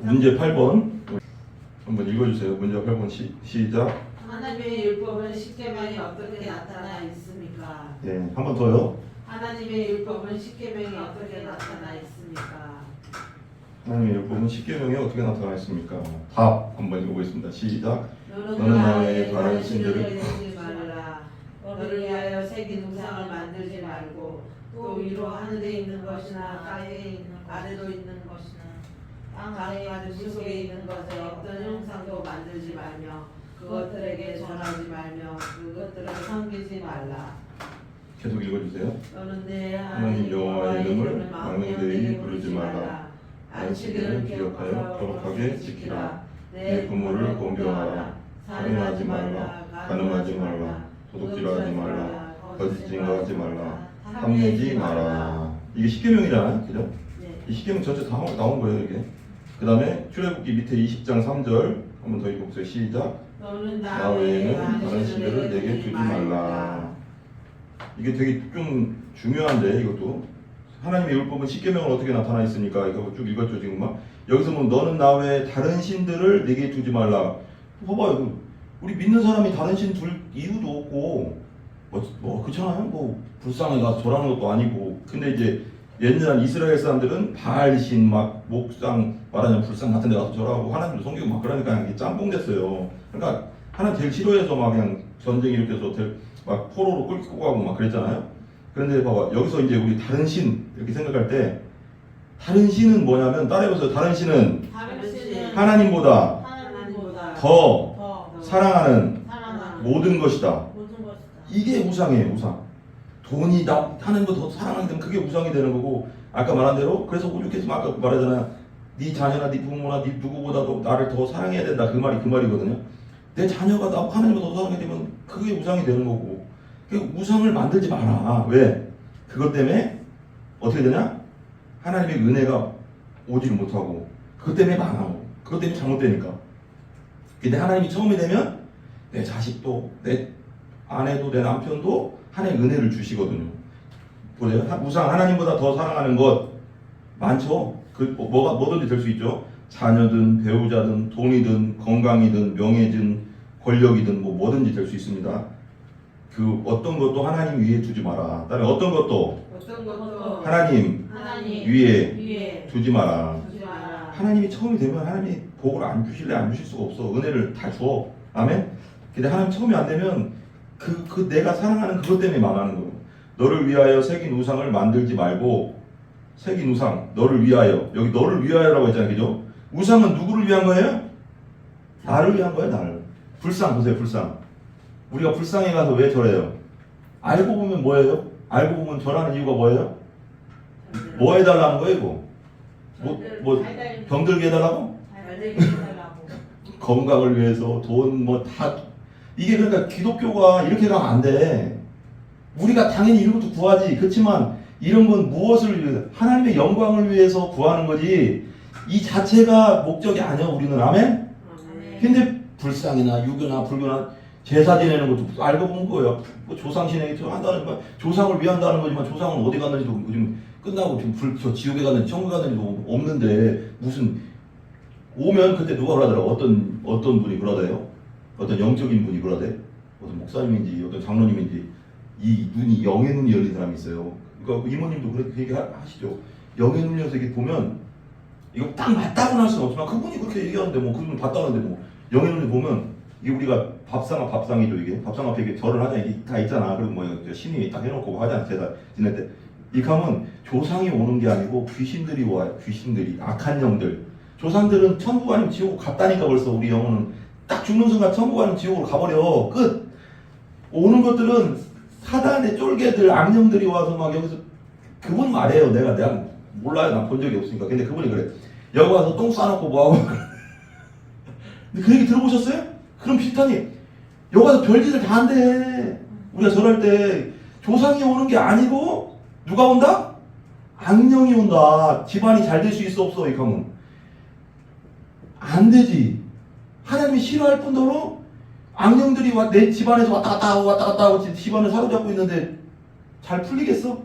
문제 8번 한번 읽어주세요. 문제 8번 시작. 하나님의 율법은 십계명이 어떻게 나타나 있습니까? 네, 한 번 더요. 하나님의 율법은 십계명이 어떻게 나타나 있습니까? 하나님의 율법은 십계명에 어떻게 나타나 있습니까? 답 한번 읽어보겠습니다. 시작. 너는 나의 다른 신들을 내지 말라. 너를 위하여 새긴 우상을 만들지 말고 또 위로 하늘에 있는 것이나 땅에 있는 아래로 있는 것이나 땅에 물 속에 있는 것에 어떤 형상도 만들지 말며 그것들에게 전하지 말며 그것들을 섬기지 말라. 계속 읽어주세요. 너는 내 하나님 여호와의 이름을 망령되이 부르지 말라. 안식일을 기억하여 거룩하게 지키라. 내 부모를 공경하라. 살인하지 말라. 간음하지 말라. 도둑질하지 말라. 거짓 증거하지 말라. 탐내지 마라. 이게 십계명이잖아요, 그죠? 네. 이 십계명 전체 다 나온 거예요, 이게. 그 다음에 출애굽기 밑에 20장 3절 한번 더 읽어보세요. 시작. 너는 나 외에는 다른 신들을 내게 주지 말라. 이게 되게 좀 중요한데 이것도 하나님의 율법은 십계명은 어떻게 나타나 있습니까? 이거 쭉 읽었죠 지금 막 여기서 뭐 너는 나 외에 다른 신들을 내게 두지 말라. 봐봐요, 우리 믿는 사람이 다른 신 둘 이유도 없고 뭐 그렇잖아요. 뭐 불쌍해 가서 절하는 것도 아니고. 근데 이제 옛날 이스라엘 사람들은 바알신 막 목상 말하자면 불상 같은 데 가서 절하고 하나님도 섬기고 막 그러니까 이게 짬뽕 됐어요. 그러니까 하나님 제일 싫어해서 막 그냥 전쟁 일으켜서 막 포로로 끌고 가고 막 그랬잖아요. 그런데 봐봐, 여기서 이제 우리 다른 신 이렇게 생각할 때 다른 신은 뭐냐면 따라해보세요. 다른 신은 하나님보다 더 사랑하는 모든 것이다. 이게 우상이에요. 우상. 돈이 하나님보다 더 사랑하게 되면 그게 우상이 되는 거고, 아까 말한 대로 그래서 오죽했으면 아까 말하잖아요. 네 자녀나 네 부모나 네 누구보다도 나를 더 사랑해야 된다. 그 말이거든요. 내 자녀가 나 하나님보다 더 사랑하게 되면 그게 우상이 되는 거고. 그 우상을 만들지 마라. 왜? 그것 때문에 어떻게 되냐? 하나님의 은혜가 오지를 못하고, 그것 때문에 망하고, 그것 때문에 잘못되니까. 근데 하나님이 처음이 되면 내 자식도 내 아내도 내 남편도 하나님의 은혜를 주시거든요. 보세요. 우상 하나님보다 더 사랑하는 것 많죠. 뭐든지 될 수 있죠. 자녀든 배우자든 돈이든 건강이든 명예든 권력이든 뭐든지 될 수 있습니다. 그 어떤 것도 하나님 위에 두지 마라. 그다음에 어떤 것도 하나님 위에 두지 마라. 하나님이 처음이 되면 하나님이 복을 안 주실래 안 주실 수가 없어. 은혜를 다 줘. 아멘. 근데 하나님 처음이 안 되면 그 내가 사랑하는 그것 때문에 망하는 거예요. 너를 위하여 새긴 우상을 만들지 말고. 새긴 우상, 너를 위하여. 여기 너를 위하여라고 했잖아요, 그죠? 우상은 누구를 위한 거예요? 나를 위한 거예요, 나를. 불상 보세요, 불상. 우리가 불상에 가서 왜 절해요? 알고 보면 뭐예요? 알고 보면 절하는 이유가 뭐예요? 뭐 해달라는 거예요, 이거? 뭐 병들게 해달라고? 건강을 위해서 돈 다. 이게 그러니까 기독교가 이렇게 가면 안 돼. 우리가 당연히 이런 것도 구하지. 그렇지만 이런 건 무엇을 위해서? 하나님의 영광을 위해서 구하는 거지. 이 자체가 목적이 아니야, 우리는. 아멘? 근데 불상이나 유교나 불교나 제사 지내는 것도 알고 본 거예요. 뭐 조상신에게 한다는 거, 조상을 위한다는 거지만 조상은 어디 갔는지도 요즘 끝나고 지금 저 지옥에 갔는지 천국에 갔는지도 없는데 무슨 오면 그때 누가 그러더라고. 어떤 분이 그러대요. 어떤 영적인 분이 그러대. 어떤 목사님인지 어떤 장로님인지 이 눈이 영의 눈이 열린 사람이 있어요. 그러니까 이모님도 그렇게 얘기하시죠. 영의 눈이 열려서 이렇게 보면 이거 딱 맞다고는 할 수는 없지만 그분이 그렇게 얘기하는데 뭐 그분 봤다는데 뭐 영의 눈이 보면 이게 우리가 밥상이죠. 이게 밥상 앞에 이게 절을 하자 이게 다 있잖아. 그리고 뭐 신이 딱 해놓고 하잖아. 제사 지낼 때 이렇게 하면 조상이 오는 게 아니고 귀신들이 와요. 귀신들이 악한 영들. 조상들은 천국 아니면 지옥으로 갔다니까. 벌써 우리 영혼은 딱 죽는 순간 천국 아니면 지옥으로 가버려. 끝. 오는 것들은 사단의 쫄개들 악령들이 와서 막 여기서 그분 말해요. 내가 몰라요. 난 본 적이 없으니까. 근데 그분이 그래. 여기 와서 똥 싸놓고 뭐하고. 근데 그 얘기 들어보셨어요? 그럼 비슷하니 여기 와서 별짓을 다 한대. 우리가 절할 때 조상이 오는 게 아니고 누가 온다? 악령이 온다. 집안이 잘 될 수 있어 없어? 이렇게 하면 안 되지. 하나님이 싫어할 뿐더러 악령들이 내 집안에서 왔다 갔다 하고 집안을 사로잡고 있는데 잘 풀리겠어?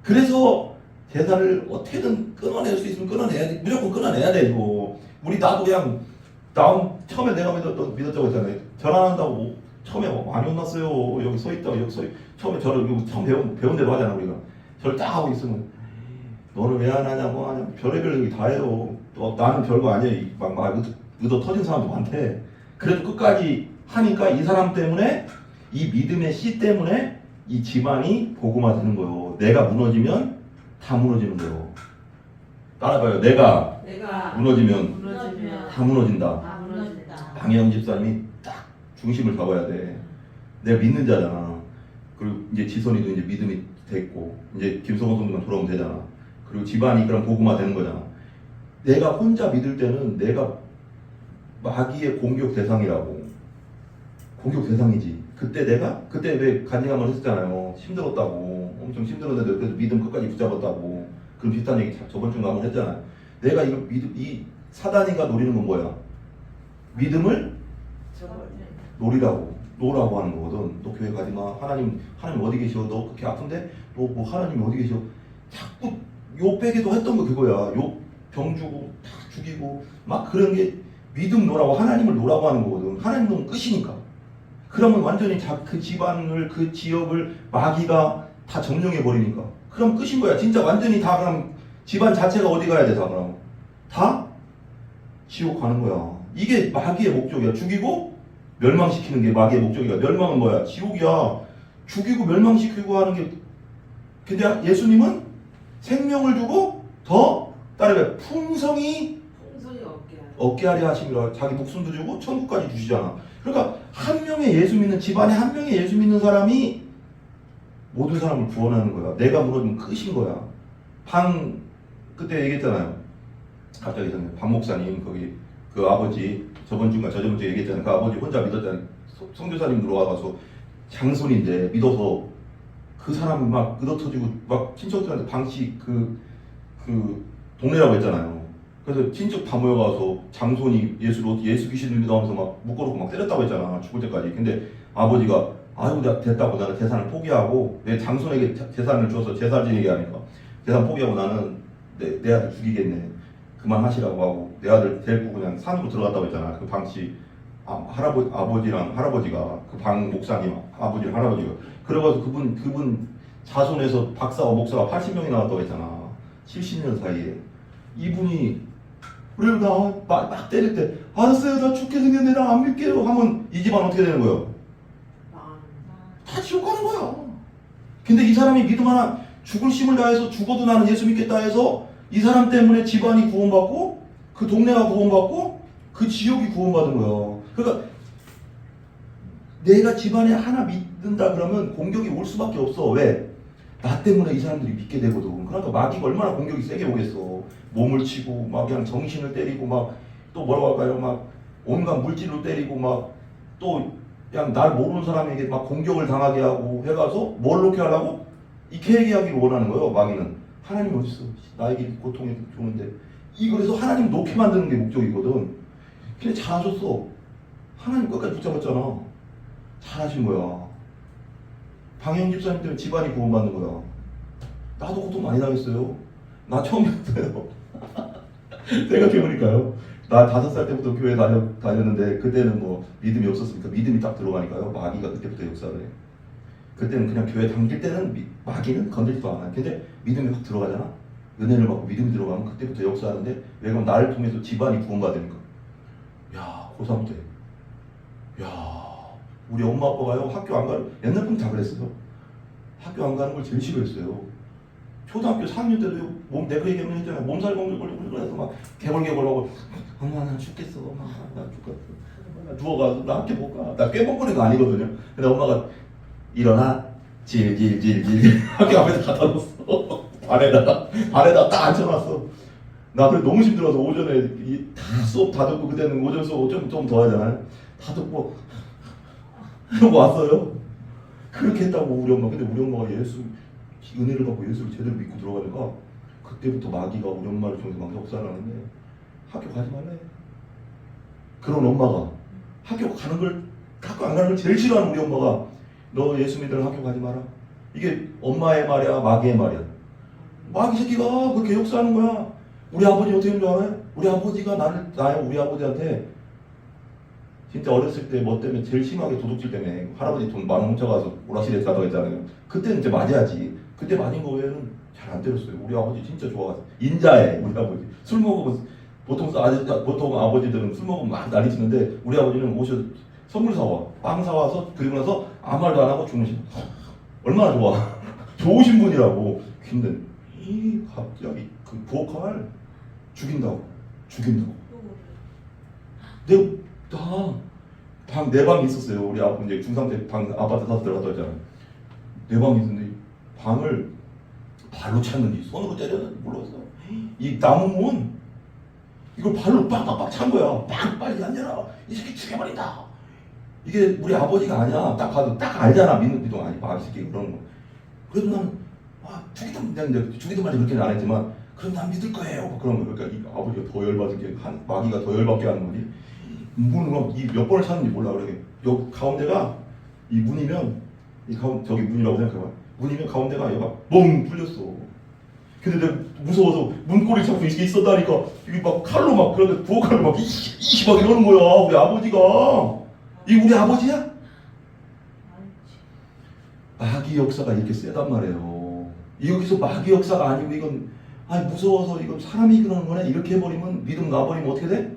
그래서 제사를 어떻게든 끊어낼 수 있으면 끊어내야 돼. 무조건 끊어내야 돼 이거. 나도 그냥 처음에 내가 믿었다고 했잖아요. 절 안 한다고 처음에 많이 혼났어요. 여기 서 있다가 여기 처음에 절을 처음 배운 대로 하잖아 우리가. 절을 딱 하고 있으면 너는 왜 안 하냐 뭐 하냐 별의별 얘기 다 해요. 나는 별거 아니야. 막 의도 터진 사람도 많대. 그래도 끝까지 하니까 이 사람 때문에 이 믿음의 씨 때문에 이 집안이 복음화 되는 거예요. 내가 무너지면 다 무너지는 거예요. 따라가요. 내가 무너지면 다 무너진다. 다 무너진다. 방해영 집사님이 딱 중심을 잡아야 돼. 내가 믿는 자잖아. 그리고 이제 지선이도 이제 믿음이 됐고 이제 김성호 성도만 돌아오면 되잖아. 그리고 집안이 그럼 복음화 되는 거잖아. 내가 혼자 믿을 때는 내가 마귀의 공격 대상이라고. 공격 대상이지. 그때 왜 간증함을 했었잖아요. 힘들었다고. 엄청 힘들었는데 그래도 믿음 끝까지 붙잡았다고. 그런 비슷한 얘기 저번 주에 한번 했잖아요. 내가 이 사단이가 노리는 건 뭐야? 믿음을 노라고 하는 거거든. 너 교회 가지 마. 하나님 어디 계셔? 너 그렇게 아픈데? 너 뭐 하나님 어디 계셔? 자꾸 요 빼기도 했던 거 그거야. 요 병 주고 다 죽이고 막 그런 게 믿음 노라고 하나님을 노라고 하는 거거든. 하나님 노는 끝이니까. 그러면 완전히 그 집안을 그 지역을 마귀가 다 점령해 버리니까. 그럼 끝인 거야. 진짜 완전히 다 그럼 집안 자체가 어디 가야 돼? 다 그럼 다 지옥 가는 거야. 이게 마귀의 목적이야. 죽이고 멸망시키는 게 마귀의 목적이야. 멸망은 뭐야? 지옥이야. 죽이고 멸망시키고 하는 게. 근데 예수님은 생명을 주고 더 따르게 풍성히 얻게 하려 하심이라. 자기 목숨도 주고 천국까지 주시잖아. 그러니까 한 명의 예수 믿는 집안에 한 명의 예수 믿는 사람이 모든 사람을 구원하는 거야. 내가 무너지면 끝인 거야. 그때 얘기했잖아요. 갑자기 생각나요. 박 목사님 거기 그 아버지 저번 주에 얘기했잖아요. 그 아버지 혼자 믿었잖아요. 선교사님 들어와서 장손인데 믿어서 그 사람이 막 의도터지고 막 친척들한테 방치 그 동네라고 했잖아요. 그래서 친척 다 모여가서 장손이 예수 귀신을 믿어하면서 막 묶어놓고 막 때렸다고 했잖아. 죽을 때까지. 근데 아버지가 아유 됐다고 나는 재산을 포기하고 내 장손에게 재산을 줘서 제살 지내게 하니까 재산 포기하고 나는 내 아들 죽이겠네. 그만하시라고 하고 내 아들 데리고 그냥 산으로 들어갔다고 했잖아. 그 방치 아버지랑 할아버지가 그 방 목사님 아버지랑 할아버지가 그래가지고 그분 자손에서 박사와 목사가 80명이 나왔다고 했잖아. 70년 사이에. 이분이 그래 막 때릴 때 알았어요 나 죽게 생겼네 나 안 믿게요 하면 이 집안 어떻게 되는 거예요? 다 지옥 가는 거야. 근데 이 사람이 믿음 하나 죽을 힘을 다해서 죽어도 나는 예수 믿겠다 해서 이 사람 때문에 집안이 구원받고 그 동네가 구원받고 그 지역이 구원받은 거야. 그러니까 내가 집안에 하나 믿는다 그러면 공격이 올 수밖에 없어. 왜? 나 때문에 이 사람들이 믿게 되거든. 그러니까 마귀가 얼마나 공격이 세게 오겠어. 몸을 치고 막 그냥 정신을 때리고 막 또 뭐라고 할까요? 막 온갖 물질로 때리고 막 또 그냥 날 모르는 사람에게 막 공격을 당하게 하고 해가서 뭘 놓게 하려고? 이렇게 얘기하기를 원하는 거예요. 마귀는. 하나님 어디 있어? 나에게 고통이 주는데 이거에서 하나님 놓게 만드는 게 목적이거든. 근데 잘하셨어. 하나님 끝까지 붙잡았잖아. 잘하신 거야. 방영 집사님 때문에 집안이 구원받는 거야. 나도 고통 많이 당했어요. 나 처음이었어요. 생각해보니까요. 나 5살 때부터 교회 다녔는데 그때는 뭐 믿음이 없었으니까 믿음이 딱 들어가니까요. 마귀가 그때부터 역사를 해. 그때는 그냥 교회 당길 때는 마귀는 건들지도 않아요. 근데 믿음이 확 들어가잖아. 은혜를 받고 믿음이 들어가면 그때부터 역사하는데 왜 그럼 나를 통해서 집안이 구원받으니까. 야 고3 때. 야 우리 엄마 아빠가요 학교 안 가는 옛날 분 다 그랬어요. 학교 안 가는 걸 제일 싫어했어요. 초등학교 4학년 때도 내가 얘기하면 했잖아요. 몸살 걸리고 해서 막 개벌개벌하고 엄마 나 죽겠어. 엄마 나 죽겠어. 나 누워가서 나 학교 못 가. 나 깨먹거리는 거 아니거든요. 근데 엄마가 일어나 질질질질 학교 앞에서 갖다 놨어. 발에다 딱 앉혀놨어. 나 그래 너무 힘들어서 오전에 다 수업 다 듣고 그때는 오전 수업 좀 더 하잖아요. 다 듣고 이러고 왔어요. 그렇게 했다고 우리 엄마. 근데 우리 엄마가 은혜를 받고 예수를 제대로 믿고 들어가니까 그때부터 마귀가 우리 엄마를 통해서 막 역사를 하는데 학교 가지 말래. 그런 엄마가 학교 안 가는 걸 제일 싫어하는 우리 엄마가 너 예수 믿으면 학교 가지 마라. 이게 엄마의 말이야 마귀의 말이야. 마귀 새끼가 그 개욕사하는 거야. 우리 아버지 어떻게 하는 줄 알아요? 우리 아버지가 우리 아버지한테 진짜 어렸을 때 뭐 때문에 제일 심하게 도둑질 때문에 할아버지 돈 10,000원 훔쳐가서 오락실에 가다가 했잖아요. 그때는 이제 맞아야지. 그때 맞은 거 외에는 잘 안 때렸어요. 우리 아버지 진짜 좋아가지고 인자해. 우리 아버지 술 먹으면 보통 아버지들은 술 먹으면 막 난리 치는데 우리 아버지는 오셔 선물 사와 빵 사와서 그리고 나서 아무 말도 안 하고 주무시고 얼마나 좋아. 좋으신 분이라고. 근데 이 갑자기 그 부엌칼 죽인다고. 내가 내 방이 있었어요. 우리 아버지 이제 중3 때 방 아파트 사서 들어갔다 왔잖아요. 내 방이 있는데 방을 발로 찼는지 손으로 때렸는지 몰랐어. 이 나무 문 이걸 발로 빡빡빡 찬 거야. 빨리 안 열어. 이 새끼 죽여버린다. 이게 우리 아버지가 아니야. 딱 봐도 딱 알잖아. 믿는 비동 아니 마귀 새끼 그런 거. 그래도 난 죽이든 말이 그렇게는 안 했지만 그럼 난 믿을 거예요. 그런 거. 그러니까 이 아버지가 더 열받은 게 마귀가 더 열받게 하는 거지. 문을 몇 번을 찾는지 몰라. 그러게 여기 가운데가 이 문이면 저기 문이라고 생각해봐. 문이면 가운데가 얘가 멍 뚫렸어. 근데 내가 무서워서 문고리 잡고 이렇게 있었다니까 이게 막 칼로 막 그런데 부엌칼로 막 이씨 막 이러는 거야. 우리 아버지가. 이 우리 아버지야? 마귀 역사가 이렇게 세단 말이에요. 여기서 마귀 역사가 아니고 이건 무서워서 이건 사람이 그러는 거네. 이렇게 해버리면 믿음 놔버리면 어떻게 돼?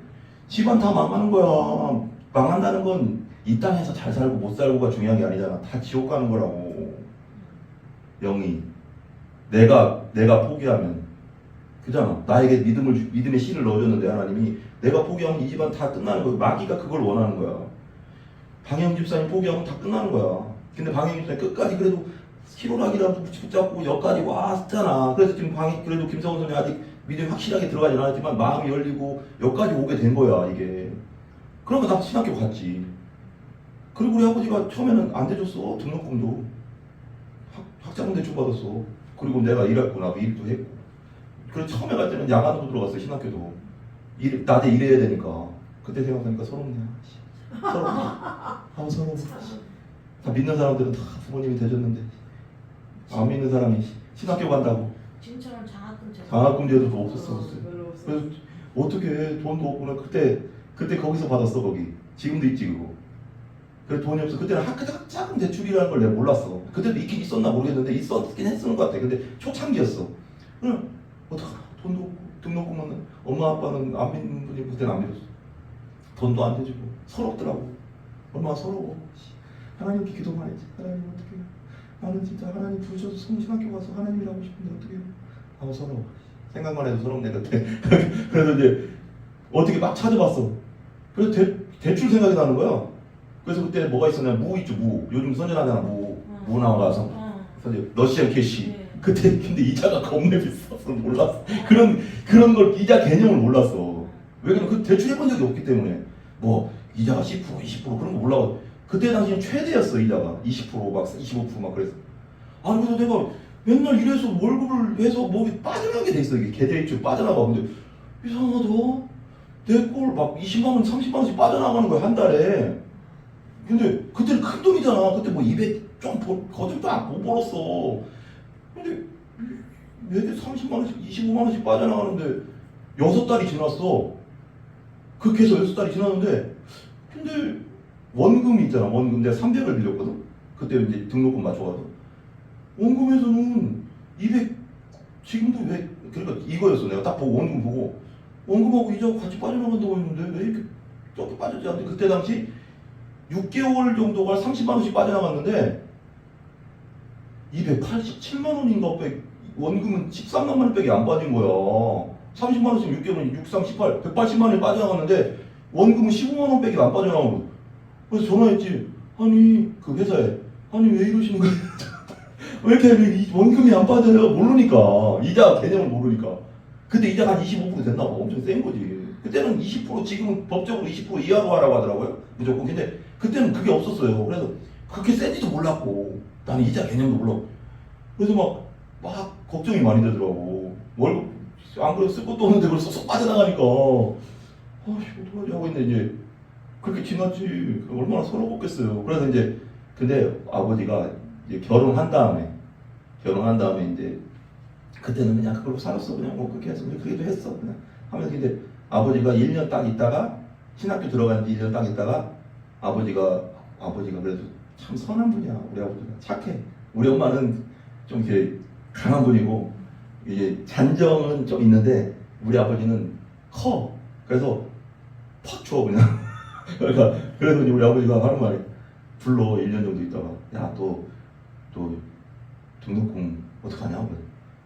집안 다 망하는 거야. 망한다는 건 이 땅에서 잘 살고 못 살고가 중요한 게 아니잖아. 다 지옥 가는 거라고. 영이 내가 포기하면 그잖아. 나에게 믿음의 씨를 넣어줬는데 하나님이 내가 포기하면 이 집안 다 끝나는 거야. 마귀가 그걸 원하는 거야. 방영 집사님 포기하면 다 끝나는 거야. 근데 방영 집사님 끝까지 그래도 희로락이라도 붙잡고 여기까지 왔잖아. 그래서 지금 그래도 김성훈 선생님 아직 믿음이 확실하게 들어가진 않았지만 마음이 열리고 여기까지 오게 된 거야 이게. 그러니까 나 신학교 갔지. 그리고 우리 아버지가 처음에는 안 대줬어. 등록금도 학자금 대출 받았어. 그리고 내가 일했고 나도 일도 했고. 그래서 처음에 갈 때는 야간으로 들어갔어. 신학교도 낮에 일해야 되니까. 그때 생각하니까 서럽네. 서러워. 다 믿는 사람들은 다 부모님이 되셨는데 안 믿는 사람이 신학교 간다고 지금처럼 장학금 제도도 없었어. 그래서 어떻게 돈도 없구나. 그때 거기서 받았어. 거기 지금도 있지 그거. 그래 돈이 없어. 그때는 학자금 대출이라는 걸 내가 몰랐어. 그때도 있긴 있었나 모르겠는데 있었긴 했었는 것 같아. 근데 초창기였어. 그럼 어떡하나. 돈도 없고 등록금은 엄마 아빠는 안 믿는 분이 그때는 안 믿었어. 돈도 안 대주고 서럽더라고. 얼마나 서러워. 하나님께 기도만 했지. 하나님 어떻게 해요? 나는 진짜 하나님 부르셔서 성신학교 가서 하나님이라고 싶은데 어떻게 해요? 서러워. 생각만 해도 서럽네 그때. 그래서 이제 어떻게 막 찾아봤어. 그래서 대출 생각이 나는 거야. 그래서 그때 뭐가 있었냐. 무 있죠. 무. 요즘 선전하잖아. 무 나와서 러시안 캐시. 그때 근데 이자가 겁내 비싸서 몰랐어. 그런 걸 이자 개념을 몰랐어. 왜냐면 그 대출 해본 적이 없기 때문에 뭐 이자가 10% 20% 그런 거 몰라. 그때 당시엔 최대였어. 이자가 20% 막 25% 막 그래서. 그래서 내가 맨날 이래서 월급을 해서 뭐 빠져나가게 돼 있어. 이게 개대입주 빠져나가. 근데 이상하다. 내 꼴 막 20만 원 30만 원씩 빠져나가는 거야 한 달에. 근데 그때는 큰 돈이잖아. 그때 뭐 200 좀 거짓도 못 벌었어. 근데 매달 30만 원씩 25만 원씩 빠져나가는데 6달이 지났어. 그렇게 해서 6달이 지났는데 근데 원금이 있잖아. 원금 내가 300을 빌렸거든. 그때 이제 등록금 맞춰가지고 원금에서는 200 지금도 왜 그러니까 이거였어. 내가 딱 보고 원금 보고 원금하고 이자하고 같이 빠져나간다고 했는데 왜 이렇게 적게 빠졌지 않는데 그때 당시 6개월 정도가 30만 원씩 빠져나갔는데 287만 원인가 원금은 13만 원밖에 안 빠진 거야. 30만 원씩 6개월은 6, 3, 18, 180만 원이 빠져나갔는데 원금은 15만 원밖에 안 빠져나가고. 그래서 전화했지. 아니 그 회사에 왜 이러시는 거예요? 왜 이렇게 원금이 안 빠져요? 모르니까. 이자 개념을 모르니까. 그때 이자가 한 25% 됐나 봐. 엄청 센 거지. 그때는 20% 지금은 법적으로 20% 이하로 하라고 하더라고요. 무조건. 근데 그때는 그게 없었어요. 그래서 그렇게 센지도 몰랐고 나는 이자 개념도 몰라. 그래서 막 걱정이 많이 되더라고. 월급 안 그래도 쓸 것도 없는데 그걸 쏙쏙 빠져나가니까 어떡하지 하고 있는데 이제 그렇게 지났지. 얼마나 서러웠겠어요. 그래서 이제 근데 아버지가 이제 결혼한 다음에 이제 그때는 그냥 그걸로 살았어. 그냥 뭐 그렇게 해서 그래도 했어. 그냥 하면서 근데 아버지가 1년 딱 있다가 신학교 들어간 지 1년 딱 있다가 아버지가 그래도 참 선한 분이야. 우리 아버지가 착해. 우리 엄마는 좀 이렇게 강한 분이고 이게 잔정은 좀 있는데 우리 아버지는 커. 그래서 팍 줘 그냥. 그러니까 그래서 우리 아버지가 하는 말이 불러 1년 정도 있다가 야 또 등록금 어떡하냐? 그래.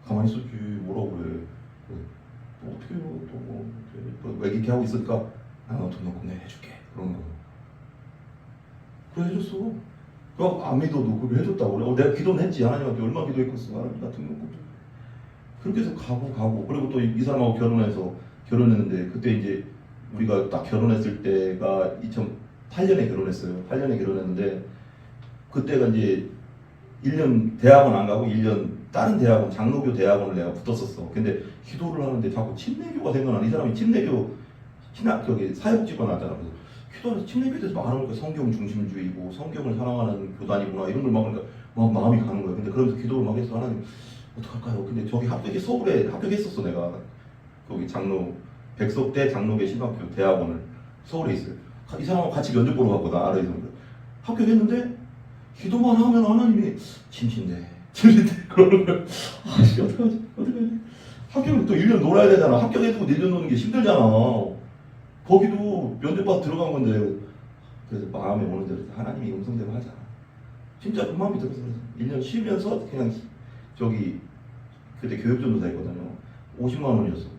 가만히 있었지 뭐라고 그래. 또 어떻게 해요? 또 이렇게 하고 있으니까 너 등록금 내가 해줄게 그런 거. 그래 해줬어. 안 믿어도 그걸 해줬다고. 내가 기도는 했지. 하나님한테 얼마나 기도했겠어. 하나님 나 등록금 좀. 그렇게 해서 가고 그리고 또 이 사람하고 결혼했는데 그때 이제 우리가 딱 결혼했을 때가 2008년에 결혼했어요. 8년에 결혼했는데 그때가 이제 1년 대학원 안 가고 1년 다른 대학원 장로교 대학원을 내가 붙었었어. 근데 기도를 하는데 자꾸 침례교가 생각나. 이 사람이 침례교 신학 저기 사회복지관 나왔잖아. 그래서 기도하면서 침례교에 대해서 말하니까 성경 중심주의고 성경을 사랑하는 교단이구나 이런 걸 막 그러니까 막 마음이 가는 거야. 근데 그러면서 기도를 막 해서 하나님 어떡할까요? 근데 저기 서울에 합격했었어 내가. 거기 백석대 장로교 신학교 대학원을 서울에 있어요. 이 사람하고 같이 면접 보러 갔거든. 아래에서 합격했는데 기도만 하면 하나님이 침신대 그러는 거야. 아씨 어떡하지 합격을 또 1년 놀아야 되잖아. 합격해두고 1년 노는 게 힘들잖아. 거기도 면접 봐서 들어간 건데 그래서 마음에 오는 대로 하나님이 음성대로 하자. 진짜 그 마음이 들어서 그래서 1년 쉬면서 그냥 저기 그때 교육전도사 했거든요. 50만 원이었어.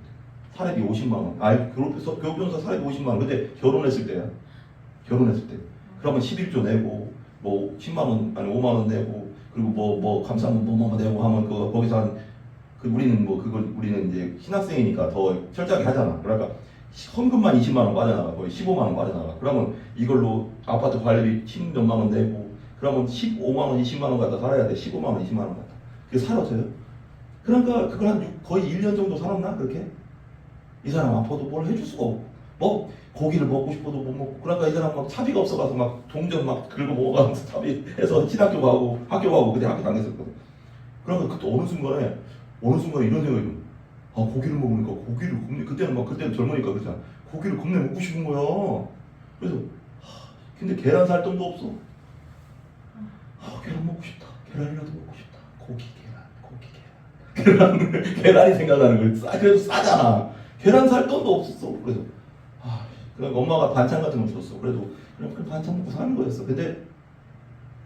사례비 50만 원. 교육전도사 사례비 50만 원. 그때 결혼했을 때야. 그러면 11조 내고 뭐 10만 원 아니 5만 원 내고 그리고 뭐 감사문 뭐 내고 하면 거기서 우리는 이제 신학생이니까 더 철저하게 하잖아. 그러니까 헌금만 20만 원 빠져나가. 거의 15만 원 빠져나가. 그러면 이걸로 아파트 관리비 10몇만 원 내고 그러면 15만 원 20만 원 갖다 살아야 돼. 15만 원 20만 원 갖다. 그게 살았어요. 그러니까 그걸 거의 1년 정도 살았나 그렇게? 이 사람 아파도 뭘 해줄 수가 없고 뭐 고기를 먹고 싶어도 못 먹고 그러니까 이 사람 막 차비가 없어가서 막 동전 막 긁어 먹어가면서 차비해서 신학교 가고 학교 가고 그때 학교 다녔었거든. 그러니까 그때 어느 순간에 이런 생각이 들어. 아 고기를 먹으니까 고기를 굽네. 그때는 젊으니까 그렇잖아. 고기를 굽네 먹고 싶은 거야. 그래서 근데 계란 살 돈도 없어. 계란 먹고 싶다. 계란이라도 먹고 싶다. 고기 계란. 계란이 생각나는 거야. 그래도 싸잖아. 계란 살 돈도 없었어. 그래서 그러니까 엄마가 반찬 같은 거 줬어. 그래도 그냥 그 반찬 먹고 사는 거였어. 근데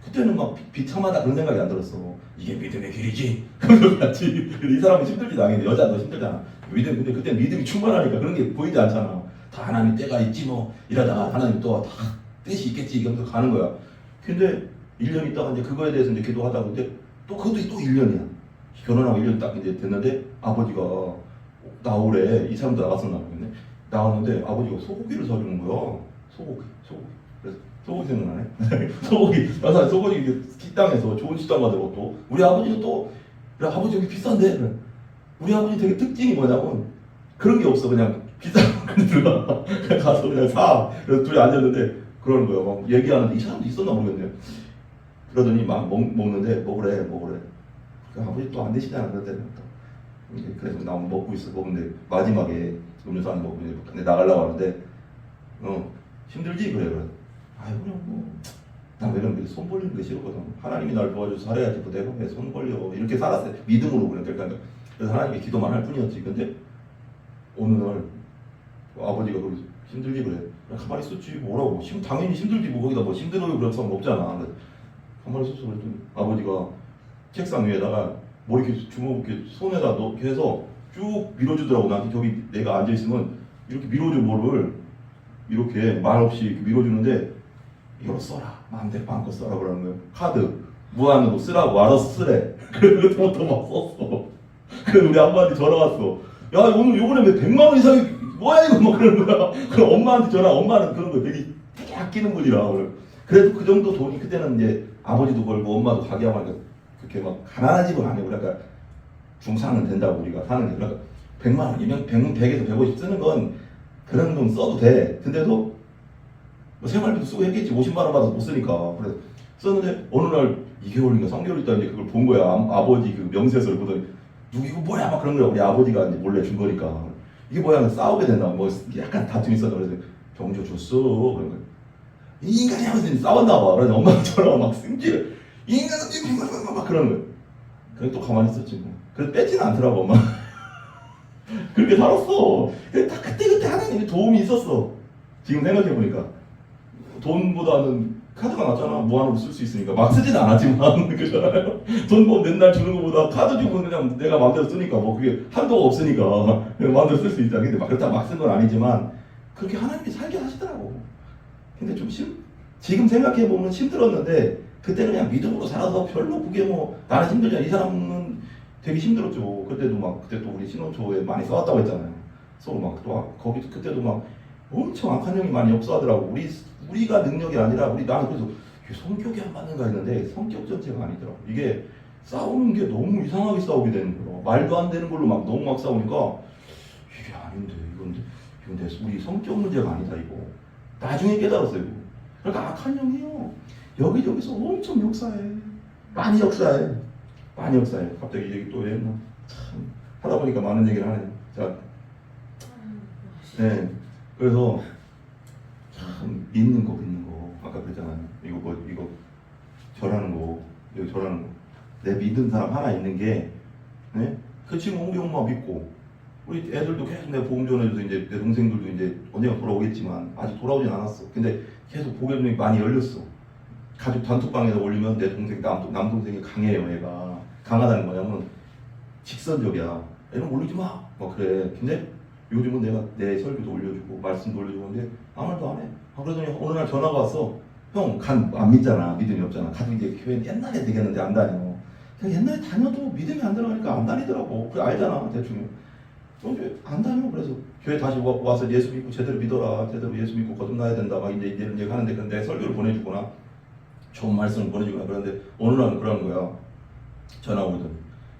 그때는 막 비참하다 그런 생각이 안 들었어. 이게 믿음의 길이지. 그런 같이 이 사람은 힘들지 당연히 여자도 힘들잖아. 근데 그때 믿음이 충만하니까 그런 게 보이지 않잖아. 다 하나님 때가 있지 뭐 이러다가 하나님 또 다 뜻이 있겠지 이러면서 가는 거야. 근데 1년 있다가 이제 그거에 대해서 이제 기도하다 근데 또 그것도 또 1년이야. 결혼하고 1년 딱 이제 됐는데 아버지가 나오래. 이 사람도 나갔었나 보겠네. 나왔는데 아버지가 소고기를 사주는 거야. 소고기. 그래서 소고기 생각나네. 소고기 식당에서 좋은 식당 가더라고 또. 우리 아버지는 또 그래 아버지 여기 비싼데. 우리 아버지 되게 특징이 뭐냐면 그런 게 없어. 그냥 비싼 거 들어가. 그냥 가서 그냥 사. 그래서 둘이 앉았는데 그러는 거야. 막 얘기하는데 이 사람도 있었나 모르겠네. 그러더니 막 먹는데 먹으래. 그 아버지 또 안 드시잖아. 그래서 나 먹고 있어. 먹는데 마지막에 음료수 안 먹고 이제 나가려고 하는데 힘들지? 그래. 그냥 나 왜냐면 손 벌리는 게 싫었거든. 하나님이 날 도와줘서 살아야지 뭐 내가 왜 손 벌려 이렇게 살았어요. 믿음으로 그러니까 그래서 하나님께 기도만 할 뿐이었지. 근데 어느 날 아버지가 그래서 힘들지? 그래. 가만히 있었지 뭐라고. 당연히 힘들지 뭐 거기다 뭐 힘들어요 그런 사람 없잖아. 가만히 있었어. 그랬더니 아버지가 책상 위에다가 뭐 이렇게 주먹 이렇게 손에다 넣게 해서 쭉 밀어주더라고. 나한테 저기 내가 앉아있으면 이렇게 밀어줘 뭐를 이렇게 말없이 이렇게 밀어주는데 이거 써라. 마음대로 마음껏 써라 그러는 거예요. 카드 무한으로 쓰라고 알아서 쓰래. 그래서 막 썼어. 그래서 우리 아빠한테 전화 왔어. 야 오늘 요번에 왜 100만 원 이상이 뭐야 이거 막 그러는 거야. 그럼 엄마한테 전화. 엄마는 그런 거 되게 아끼는 분이라. 그래도 그 정도 돈이 그때는 이제 아버지도 벌고 엄마도 가게하고 하니까 그렇게 막 가난한 집은 아니고 그러니까 중상은 된다고 우리가 사는 게. 그러니까 100만 원이면 100에서 150 쓰는 건 그런 돈 써도 돼. 근데도 뭐 생활비도 쓰고 했겠지. 50만 원 받아서 못 쓰니까. 그래서 썼는데 어느 날 2개월인가 3개월 있다 이제 그걸 본 거야. 아버지 그 명세서를 보더니 누구 이거 뭐야 막 그런 거야. 우리 아버지가 이제 몰래 준 거니까 이게 뭐야 싸우게 된다. 뭐 약간 다툼이 있었다. 그래서 병조 줬어. 그런 거야. 이 인간이 하면서 싸웠나 봐. 그래서 엄마가 저랑 막 승질을 이 인간은 막 그런 거야. 그래 또 가만히 있었지 뭐. 그래서 뺏지는 않더라고 엄마. 그렇게 살았어. 다 그때 하나님의 도움이 있었어. 지금 생각해 보니까 돈보다는 카드가 낫잖아. 무한으로 쓸 수 있으니까 막 쓰지는 않았지만 그잖아요. 돈 뭐 맨날 주는 것보다 카드 주고 그냥 내가 마음대로 쓰니까 뭐 그게 한도가 없으니까 마음대로 쓸 수 있다. 근데 막 그렇다 막 쓴 건 아니지만 그렇게 하나님이 살게 하시더라고. 근데 좀 지금 생각해 보면 힘들었는데 그때는 그냥 믿음으로 살아서 별로 그게 뭐 나는 힘들잖아. 이 사람은 되게 힘들었죠. 그때도 막 그때 또 우리 신혼초에 많이 싸웠다고 했잖아요. 서로 막 또 거기도 그때도 막 엄청 악한 형이 많이 역사하더라고. 우리가 능력이 아니라 나는 그래서 이게 성격이 안 맞는가 했는데 성격 전체가 아니더라고. 이게 싸우는 게 너무 이상하게 싸우게 되는 거야. 말도 안 되는 걸로 막 너무 막 싸우니까 이게 아닌데 이건 우리 성격 문제가 아니다 이거. 나중에 깨달았어요. 그러니까 악한 형이요. 여기저기서 엄청 역사해. 많이 역사해. 갑자기 이 얘기 또 왜 했나? 참 하다 보니까 많은 얘기를 하네. 자, 네. 그래서 참 믿는 거 아까 그랬잖아요. 이거 절하는 거 내 믿은 사람 하나 있는 게 네? 그 지금 우리 엄마 믿고 우리 애들도 계속 내가 보험 전해줘서 이제 내 동생들도 이제 언젠가 돌아오겠지만 아직 돌아오진 않았어. 근데 계속 보험이 많이 열렸어. 가족 단톡방에서 올리면 내 동생 남동생이 강해요. 얘가 강하다는 거냐면 직선적이야. 애는 올리지 마. 막 그래. 근데 요즘은 내가 내 설교도 올려주고 말씀도 올려주고 하는데 아무 말도 안 해. 그러더니 어느 날 전화가 왔어. 형 안 믿잖아. 믿음이 없잖아. 가도 이제 교회 옛날에 되겠는데 안 다녀. 그냥 옛날에 다녀도 믿음이 안 들어가니까 안 다니더라고. 그래 알잖아 대충. 안 다녀. 그래서 교회 다시 와서 예수 믿고 제대로 믿어라. 제대로 예수 믿고 거듭나야 된다. 막 이제 이런 얘기 하는데 근데 설교를 보내주거나 좋은 말씀을 보내주거나 그러는데 어느 날은 그러는 거야. 전화 오더니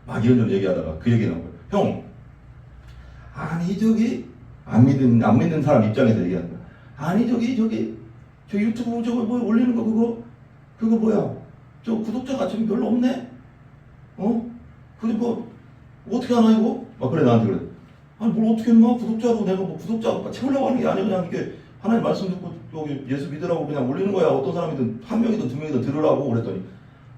막 이런저런 얘기하다가 그 얘기 나온 거야. 형 아니 저기 안 믿는 사람 입장에서 얘기하는 거야. 아니 저기 저 유튜브 저거 뭐 올리는 거 그거 뭐야? 저 구독자가 지금 별로 없네? 근데 뭐 어떻게 하나 이거? 막 그래 나한테 그래. 아니 뭘 어떻게 했나? 구독자로 내가 뭐 구독자 채우려고 하는 게 아니야. 그냥 이게 하나님 말씀 듣고 여기 예수 믿으라고 그냥 올리는 거야. 어떤 사람이든 한 명이든 두 명이든 들으라고 그랬더니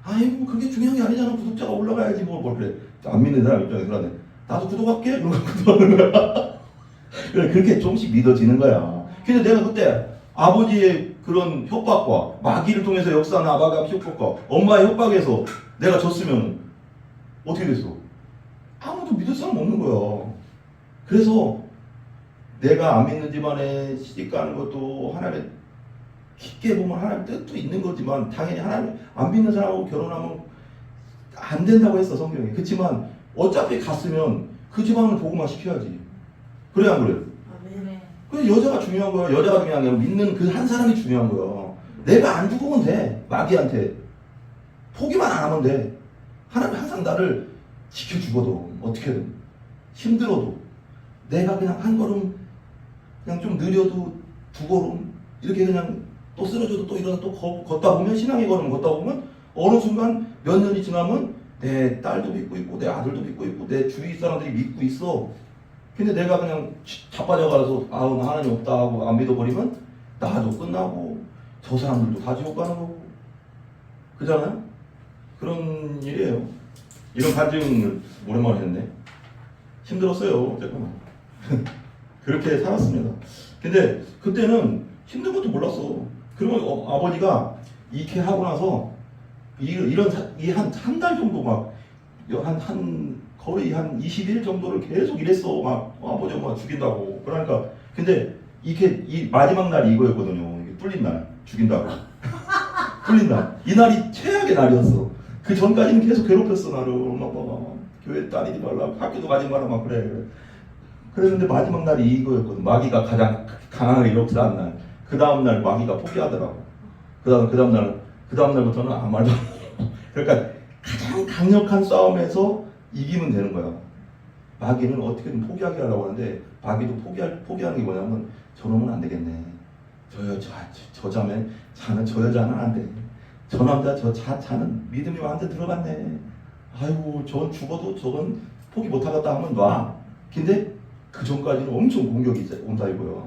아이 뭐 그게 중요한 게 아니잖아. 구독자가 올라가야지 뭘 그래. 안 믿는 사람 입장에서 그러는데 나도 구독할게. 그러고 구독하는 거야. 그래 그렇게 조금씩 믿어지는 거야. 근데 내가 그때 아버지의 그런 협박과 마귀를 통해서 역사나 마귀 협박과 엄마의 협박에서 내가 졌으면 어떻게 됐어? 아무도 믿을 사람 없는 거야. 그래서 내가 안 믿는 집안에 시집 가는 것도 하나님의 깊게 보면 하나님 뜻도 있는 거지만 당연히 하나님 안 믿는 사람하고 결혼하면 안 된다고 했어 성경에. 그렇지만 어차피 갔으면 그 집안을 복음화 시켜야지. 그래 안 그래? 그래서 여자가 중요한 거야. 여자가 중요한 게 아니라 믿는 그 한 사람이 중요한 거야. 내가 안 죽으면 돼. 마귀한테. 포기만 안 하면 돼. 하나님 항상 나를 지켜주거든. 어떻게든. 힘들어도. 내가 그냥 한 걸음, 그냥 좀 느려도 두 걸음, 이렇게 그냥 또 쓰러져도 또 일어나 또 걷다 보면, 신앙의 걸음 걷다 보면, 어느 순간 몇 년이 지나면 내 딸도 믿고 있고, 내 아들도 믿고 있고, 내 주위 사람들이 믿고 있어. 근데 내가 그냥 자빠져가서 하나님 없다 하고 안 믿어버리면 나도 끝나고 저 사람들도 다 지옥 가는 거고 그잖아요? 그런 일이에요. 이런 간증을 오랜만에 했네. 힘들었어요. 잠깐만. 그렇게 살았습니다. 근데 그때는 힘든 것도 몰랐어. 그러면 아버지가 이렇게 하고 나서 한 달 정도 막 거의 한 20일 정도를 계속 일했어. 막 아버지 엄마 죽인다고. 그러니까 근데 이 마지막 날이 이거였거든요. 이게 뚫린 날 죽인다고. 뚫린 날. 이 날이 최악의 날이었어. 그 전까지는 계속 괴롭혔어 나를. 엄마 아빠가 교회 다니지 말라, 학교도 가지 마라 막 그래. 그랬는데 마지막 날이 이거였거든. 마귀가 가장 강하게 역사한 날. 그 다음 날 마귀가 포기하더라고. 그 다음 날부터는 아무 말도 안 해. 그러니까 가장 강력한 싸움에서 이기면 되는 거야. 마귀는 어떻게든 포기하게 하려고 하는데 마귀도 포기하는 게 뭐냐면 저놈은 안 되겠네. 저 여자는 안 돼. 저 남자 자는 믿음이 완전 들어갔네. 아이고 저건 죽어도 저건 포기 못하겠다 하면 놔. 근데 그 전까지는 엄청 공격이 온다 이거야.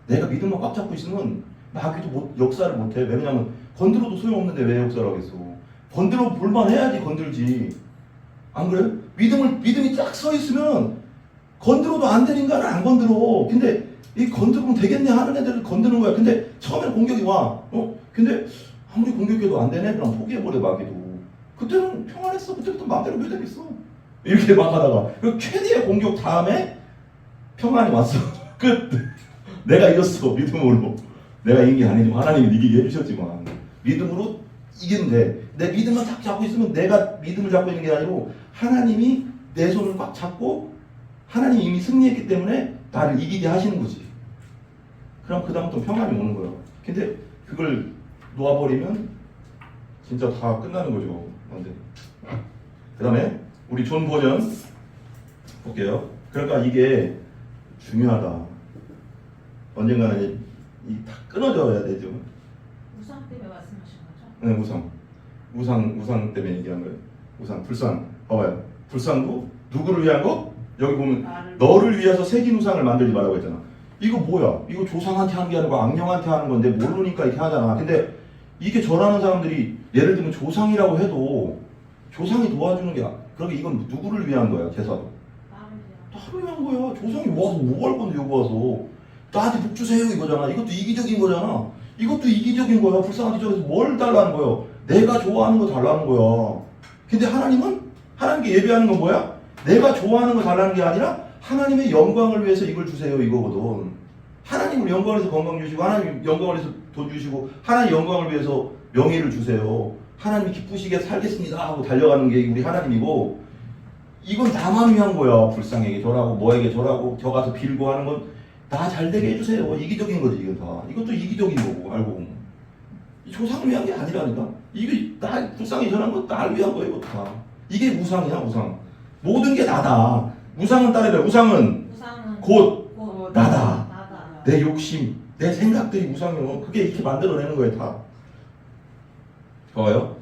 내가 믿음만 꽉 잡고 있으면 마귀도 역사를 못해. 왜냐면 건드려도 소용없는데 왜 역사를 하겠어. 건드려 볼만 해야지 건들지. 안 그래요? 믿음이 딱 서 있으면 건드려도 안 되는 인간은 안 건드려. 근데 이 건드리면 되겠네 하는 애들을 건드는 거야. 근데 처음에는 공격이 와. 근데 아무리 공격해도 안 되네? 그럼 포기해버려 마귀도. 그때는 평안했어. 그때부터 마음대로 왜 되겠어. 이렇게 막 하다가 그 최대의 공격 다음에 평안이 왔어. 끝. 내가 이겼어. 믿음으로. 내가 이긴 게 아니지만 하나님이 이기게 해주셨지만 믿음으로 이겼는데 내 믿음만 딱 잡고 있으면 내가 믿음을 잡고 있는 게 아니고 하나님이 내 손을 꽉 잡고 하나님이 이미 승리했기 때문에 나를 이기게 하시는 거지. 그럼 그 다음부터 평안이 오는 거야. 근데 그걸 놓아버리면 진짜 다 끝나는 거죠. 완전. 그 다음에 우리 존 버전 볼게요. 그러니까 이게 중요하다. 언젠가는 다 끊어져야 되죠. 우상 때문에 말씀하신 거죠? 네, 우상 때문에 얘기한 거예요. 우상, 불상. 봐봐요. 불상도 누구를 위한 거? 여기 보면 너를 위해서 새긴 우상을 만들지 말라고 했잖아. 이거 뭐야? 이거 조상한테 하는 게 아니고 악령한테 하는 건데 모르니까 이렇게 하잖아. 근데 이게 절하는 사람들이 예를 들면 조상이라고 해도 조상이 도와주는 게 그러니까 이건 누구를 위한 거야? 제사도 나를 위한 거야. 조상이 와서 뭐 할 건데 여기 와서 나한테 복 주세요 이거잖아. 이것도 이기적인 거잖아. 이것도 이기적인 거야. 불쌍한 지저에서 뭘 달라는 거예요? 내가 좋아하는 거 달라는 거야. 근데 하나님은 하나님께 예배하는 건 뭐야? 내가 좋아하는 거 달라는 게 아니라 하나님의 영광을 위해서 이걸 주세요 이거거든. 하나님을 영광을 위해서 건강 주시고 하나님 영광을 위해서 돈 주시고 하나님 영광을 위해서 명예를 주세요. 하나님이 기쁘시게 살겠습니다 하고 달려가는 게 우리 하나님이고 이건 나만 위한 거야. 불쌍에게 절하고 뭐에게 절하고 저 가서 빌고 하는 건 나 잘되게 해주세요. 이기적인 거지 이건 다. 이것도 이기적인 거고 알고 보면 조상을 위한 게 아니라니까. 이게 나 불쌍히 전한 건 나를 위한 거예요. 이거 다. 이게 우상이야 우상. 모든 게 나다. 우상은 따르래. 우상은 곧 나다. 내 욕심, 내 생각들이 우상이요. 그게 이렇게 만들어내는 거예요 다. 좋아요.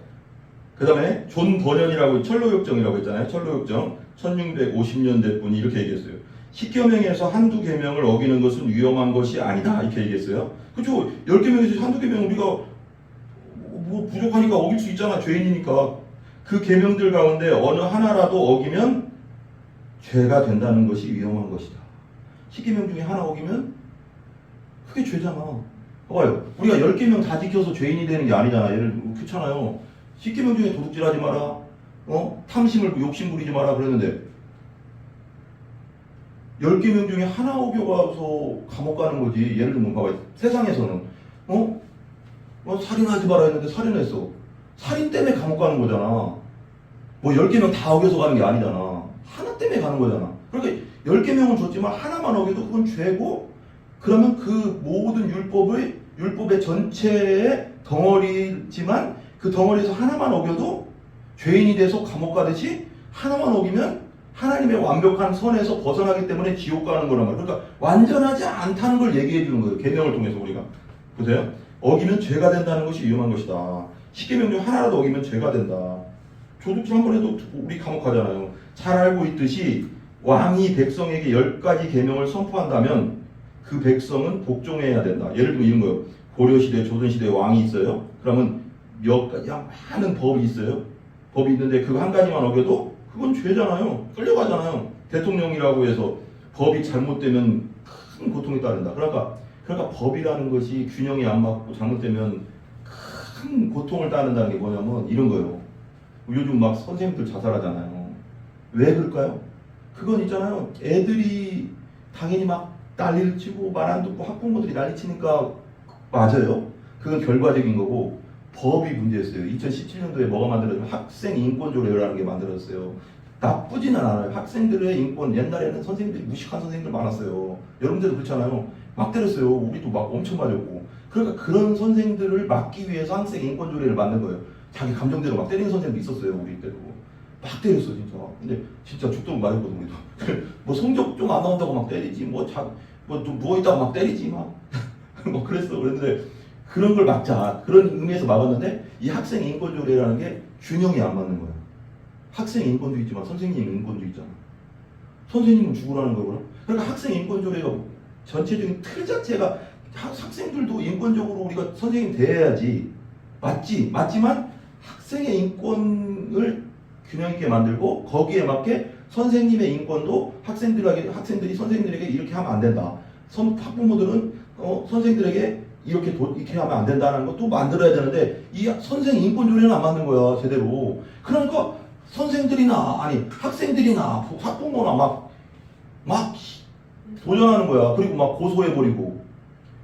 그 다음에 존 버년이라고 철로역정이라고 했잖아요. 철로역정 1650년대 분이 이렇게 얘기했어요. 10계명에서 한두 계명을 어기는 것은 위험한 것이 아니다 이렇게 얘기했어요. 그렇죠. 10계명에서 한두 계명 우리가 뭐 부족하니까 어길 수 있잖아. 죄인이니까. 그 계명들 가운데 어느 하나라도 어기면 죄가 된다는 것이 위험한 것이다. 10계명 중에 하나 어기면 그게 죄잖아. 봐봐요. 우리가 10계명 다 지켜서 죄인이 되는 게 아니잖아. 예를 들면 그렇잖아요. 10계명 중에 도둑질하지 마라. 탐심을 욕심 부리지 마라 그랬는데 10계명 중에 하나 어겨가서 감옥 가는 거지. 예를 들면 봐봐요. 세상에서는 살인하지 마라 했는데 살인했어. 살인 때문에 감옥 가는 거잖아. 뭐 10계명 다 어겨서 가는 게 아니잖아. 하나 때문에 가는 거잖아. 그러니까 10계명은 줬지만 하나만 어겨도 그건 죄고 그러면 그 모든 율법의 전체의 덩어리지만 그 덩어리에서 하나만 어겨도 죄인이 돼서 감옥 가듯이 하나만 어기면 하나님의 완벽한 선에서 벗어나기 때문에 지옥 가는 거란 말이에요. 그러니까 완전하지 않다는 걸 얘기해 주는 거예요. 계명을 통해서 우리가. 보세요. 어기면 죄가 된다는 것이 위험한 것이다. 10계명 중 하나라도 어기면 죄가 된다. 도둑질 한 번 해도 우리 감옥 가잖아요. 잘 알고 있듯이 왕이 백성에게 10가지 계명을 선포한다면 그 백성은 복종해야 된다. 예를 들면 이런 거예요. 고려시대, 조선시대에 왕이 있어요. 그러면 몇 가지 많은 법이 있어요. 법이 있는데 그거 한 가지만 어겨도 그건 죄잖아요. 끌려가잖아요. 대통령이라고 해서 법이 잘못되면 큰 고통이 따른다. 그러니까 법이라는 것이 균형이 안 맞고 잘못되면 큰 고통을 따른다는 게 뭐냐면 이런 거예요. 요즘 막 선생님들 자살하잖아요. 왜 그럴까요? 그건 있잖아요. 애들이 당연히 막 난리를 치고 말 안 듣고 학부모들이 난리 치니까 맞아요. 그건 결과적인 거고 법이 문제였어요. 2017년도에 뭐가 만들어졌냐면 학생 인권 조례라는 게 만들어졌어요. 나쁘지는 않아요. 학생들의 인권 옛날에는 선생님들이 무식한 선생님들 많았어요. 여러분들도 그렇잖아요. 막 때렸어요. 우리도 막 엄청 맞았고. 그러니까 그런 선생들을 막기 위해서 학생 인권 조례를 만든 거예요. 자기 감정대로 막 때리는 선생님도 있었어요. 우리 때도 막 때렸어 진짜. 근데 진짜 죽도록 맞았거든 우리도. 뭐 성적 좀 안 나온다고 막 때리지. 뭐 누워 있다고 막 때리지 막. 뭐 그랬어. 그랬는데 그런 걸 막자. 그런 의미에서 막았는데 이 학생 인권 조례라는 게 균형이 안 맞는 거야. 학생 인권도 있지만 선생님 인권도 있잖아. 선생님은 죽으라는 거구나. 그러니까 학생 인권조례가 전체적인 틀 자체가 학생들도 인권적으로 우리가 선생님 대해야지. 맞지만 학생의 인권을 균형 있게 만들고 거기에 맞게 선생님의 인권도 학생들이 선생님들에게 이렇게 하면 안 된다. 학부모들은 선생들에게 이렇게 하면 안 된다는 것도 만들어야 되는데 이 선생 인권조례는 안 만든 거야 제대로. 그러니까 선생들이나 아니 학생들이나 학부모나 막 도전하는 거야. 그리고 막 고소해버리고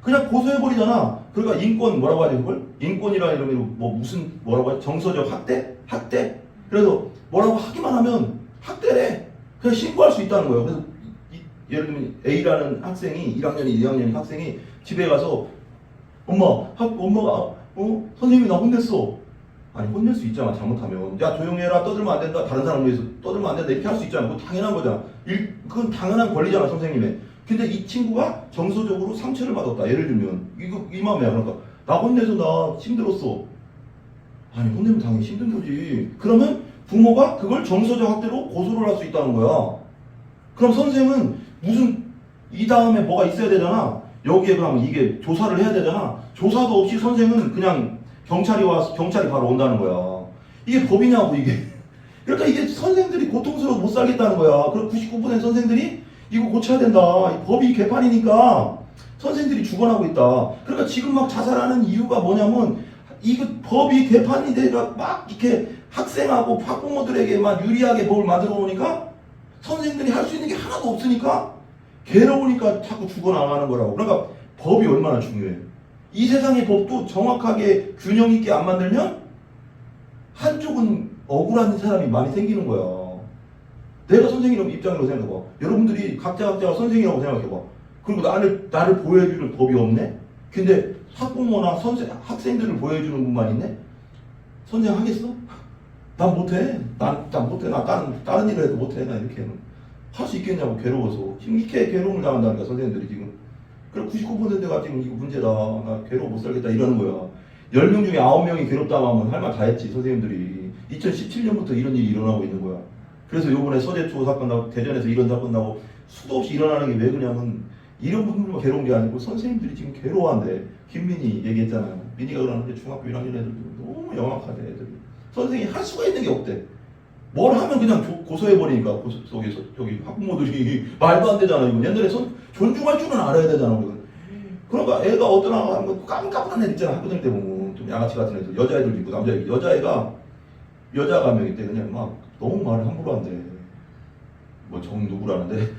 그냥 고소해버리잖아. 그러니까 인권 뭐라고 하지 그걸? 인권이라 이러면 뭐 무슨 뭐라고 하지? 정서적 학대? 그래서 뭐라고 하기만 하면 학대래. 그냥 신고할 수 있다는 거예요. 그래서 예를 들면 A라는 학생이 1학년이 2학년이 학생이 집에 가서 엄마가 선생님이 나 혼냈어. 아니 혼낼 수 있잖아. 잘못하면 야 조용해라 떠들면 안 된다. 다른 사람 위해서 떠들면 안 된다. 이렇게 할 수 있잖아. 그거 당연한 거잖아. 그건 당연한 권리잖아 선생님의. 근데 이 친구가 정서적으로 상처를 받았다. 예를 들면 이 마음이야. 그러니까 나 혼내서 나 힘들었어. 아니 혼내면 당연히 힘든 거지. 그러면 부모가 그걸 정서적 학대로 고소를 할 수 있다는 거야. 그럼 선생은 무슨 이 다음에 뭐가 있어야 되잖아. 여기에 그러면 이게 조사를 해야 되잖아. 조사도 없이 선생은 그냥 경찰이 바로 온다는 거야. 이게 법이냐고 이게. 그러니까 이게 선생들이 고통스러워서 못 살겠다는 거야. 그럼 99% 선생들이 이거 고쳐야 된다. 법이 개판이니까 선생들이 죽어나고 있다. 그러니까 지금 막 자살하는 이유가 뭐냐면 이거 법이 개판이 돼가 막 이렇게 학생하고 학부모들에게만 유리하게 법을 만들어 놓으니까 선생들이 할 수 있는 게 하나도 없으니까 괴로우니까 자꾸 죽어나가는 거라고. 그러니까 법이 얼마나 중요해. 이 세상의 법도 정확하게 균형 있게 안 만들면 한쪽은 억울한 사람이 많이 생기는 거야. 내가 선생님 입장으로 생각해봐. 여러분들이 각자가 선생이라고 생각해봐. 그리고 나를 보호해주는 법이 없네? 근데 학부모나 학생들을 보호해주는 분만 있네? 선생 하겠어? 난 못해. 난 못해. 나 다른 일을 해도 못해. 나 이렇게는. 할 수 있겠냐고, 괴로워서. 지금 이렇게 괴로움을 당한다니까, 선생님들이 지금. 그래, 99%가 지금 이거 문제다. 나 괴로워 못 살겠다. 이러는 거야. 10명 중에 9명이 괴롭다고 하면 할 말 다 했지, 선생님들이. 2017년부터 이런 일이 일어나고 있는 거야. 그래서 요번에 서재초 사건 나고, 대전에서 이런 사건 나고, 수도 없이 일어나는 게 왜 그러냐면, 이런 분들만 괴로운 게 아니고, 선생님들이 지금 괴로워한대. 김민희 얘기했잖아요. 민희가 그러는데 중학교 1학년 애들도 너무 영악하대, 애들이. 선생님이 할 수가 있는 게 없대. 뭘 하면 그냥 고소해버리니까 저기 학부모들이 말도 안 되잖아. 이건 옛날에 존중할 줄은 알아야 되잖아. 우리가. 그러니까 애가 어떤 아가 깜깜한 애 있잖아. 학교 다닐 때 보면 좀 양아치 같은 애들 여자애들도 있고 남자애들 여자가 명 있대. 그냥 막 너무 말을 함부로 한대. 뭐 정누구라는데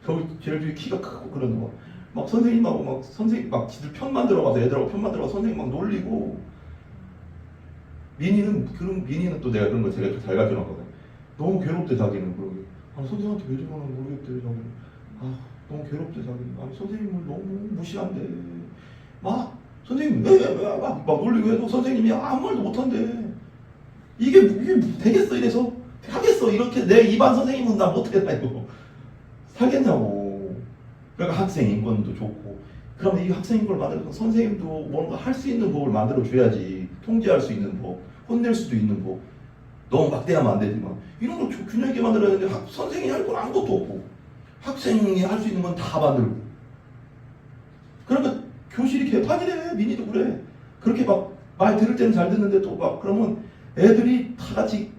저기 제일 키가 크고 그런 거 막 선생님하고 막 선생님 막 지들 편 만들어가서 애들하고 편 만들어가서 선생님 막 놀리고. 민희는 또 내가 그런 거 되게 잘 가르쳐놨거든. 너무 괴롭대 자기는. 그러게 선생님한테 왜 저러나 모르겠대 자기는. 너무 괴롭대 자기는. 선생님을 너무 무시한대. 막 선생님 막 놀리고 해도 선생님이 아무 말도 못한대. 이게 되겠어 이래서 하겠어 이렇게 내 입안 선생님은 나 못해 이거 살겠냐고. 그러니까 학생 인권도 좋고. 그러면 이 학생 인권을 만들어서 선생님도 뭔가 할 수 있는 법을 만들어 줘야지. 통제할 수 있는 법, 혼낼 수도 있는 법. 너무 막대하면 안 되지만 이런 걸 균형 있게 만들어야 되는데 선생이 할 건 아무것도 없고 학생이 할 수 있는 건 다 만들고. 그러니까 교실이 개판이래. 민희도 그래. 그렇게 막 말 들을 때는 잘 듣는데 또 막 그러면 애들이 다 같이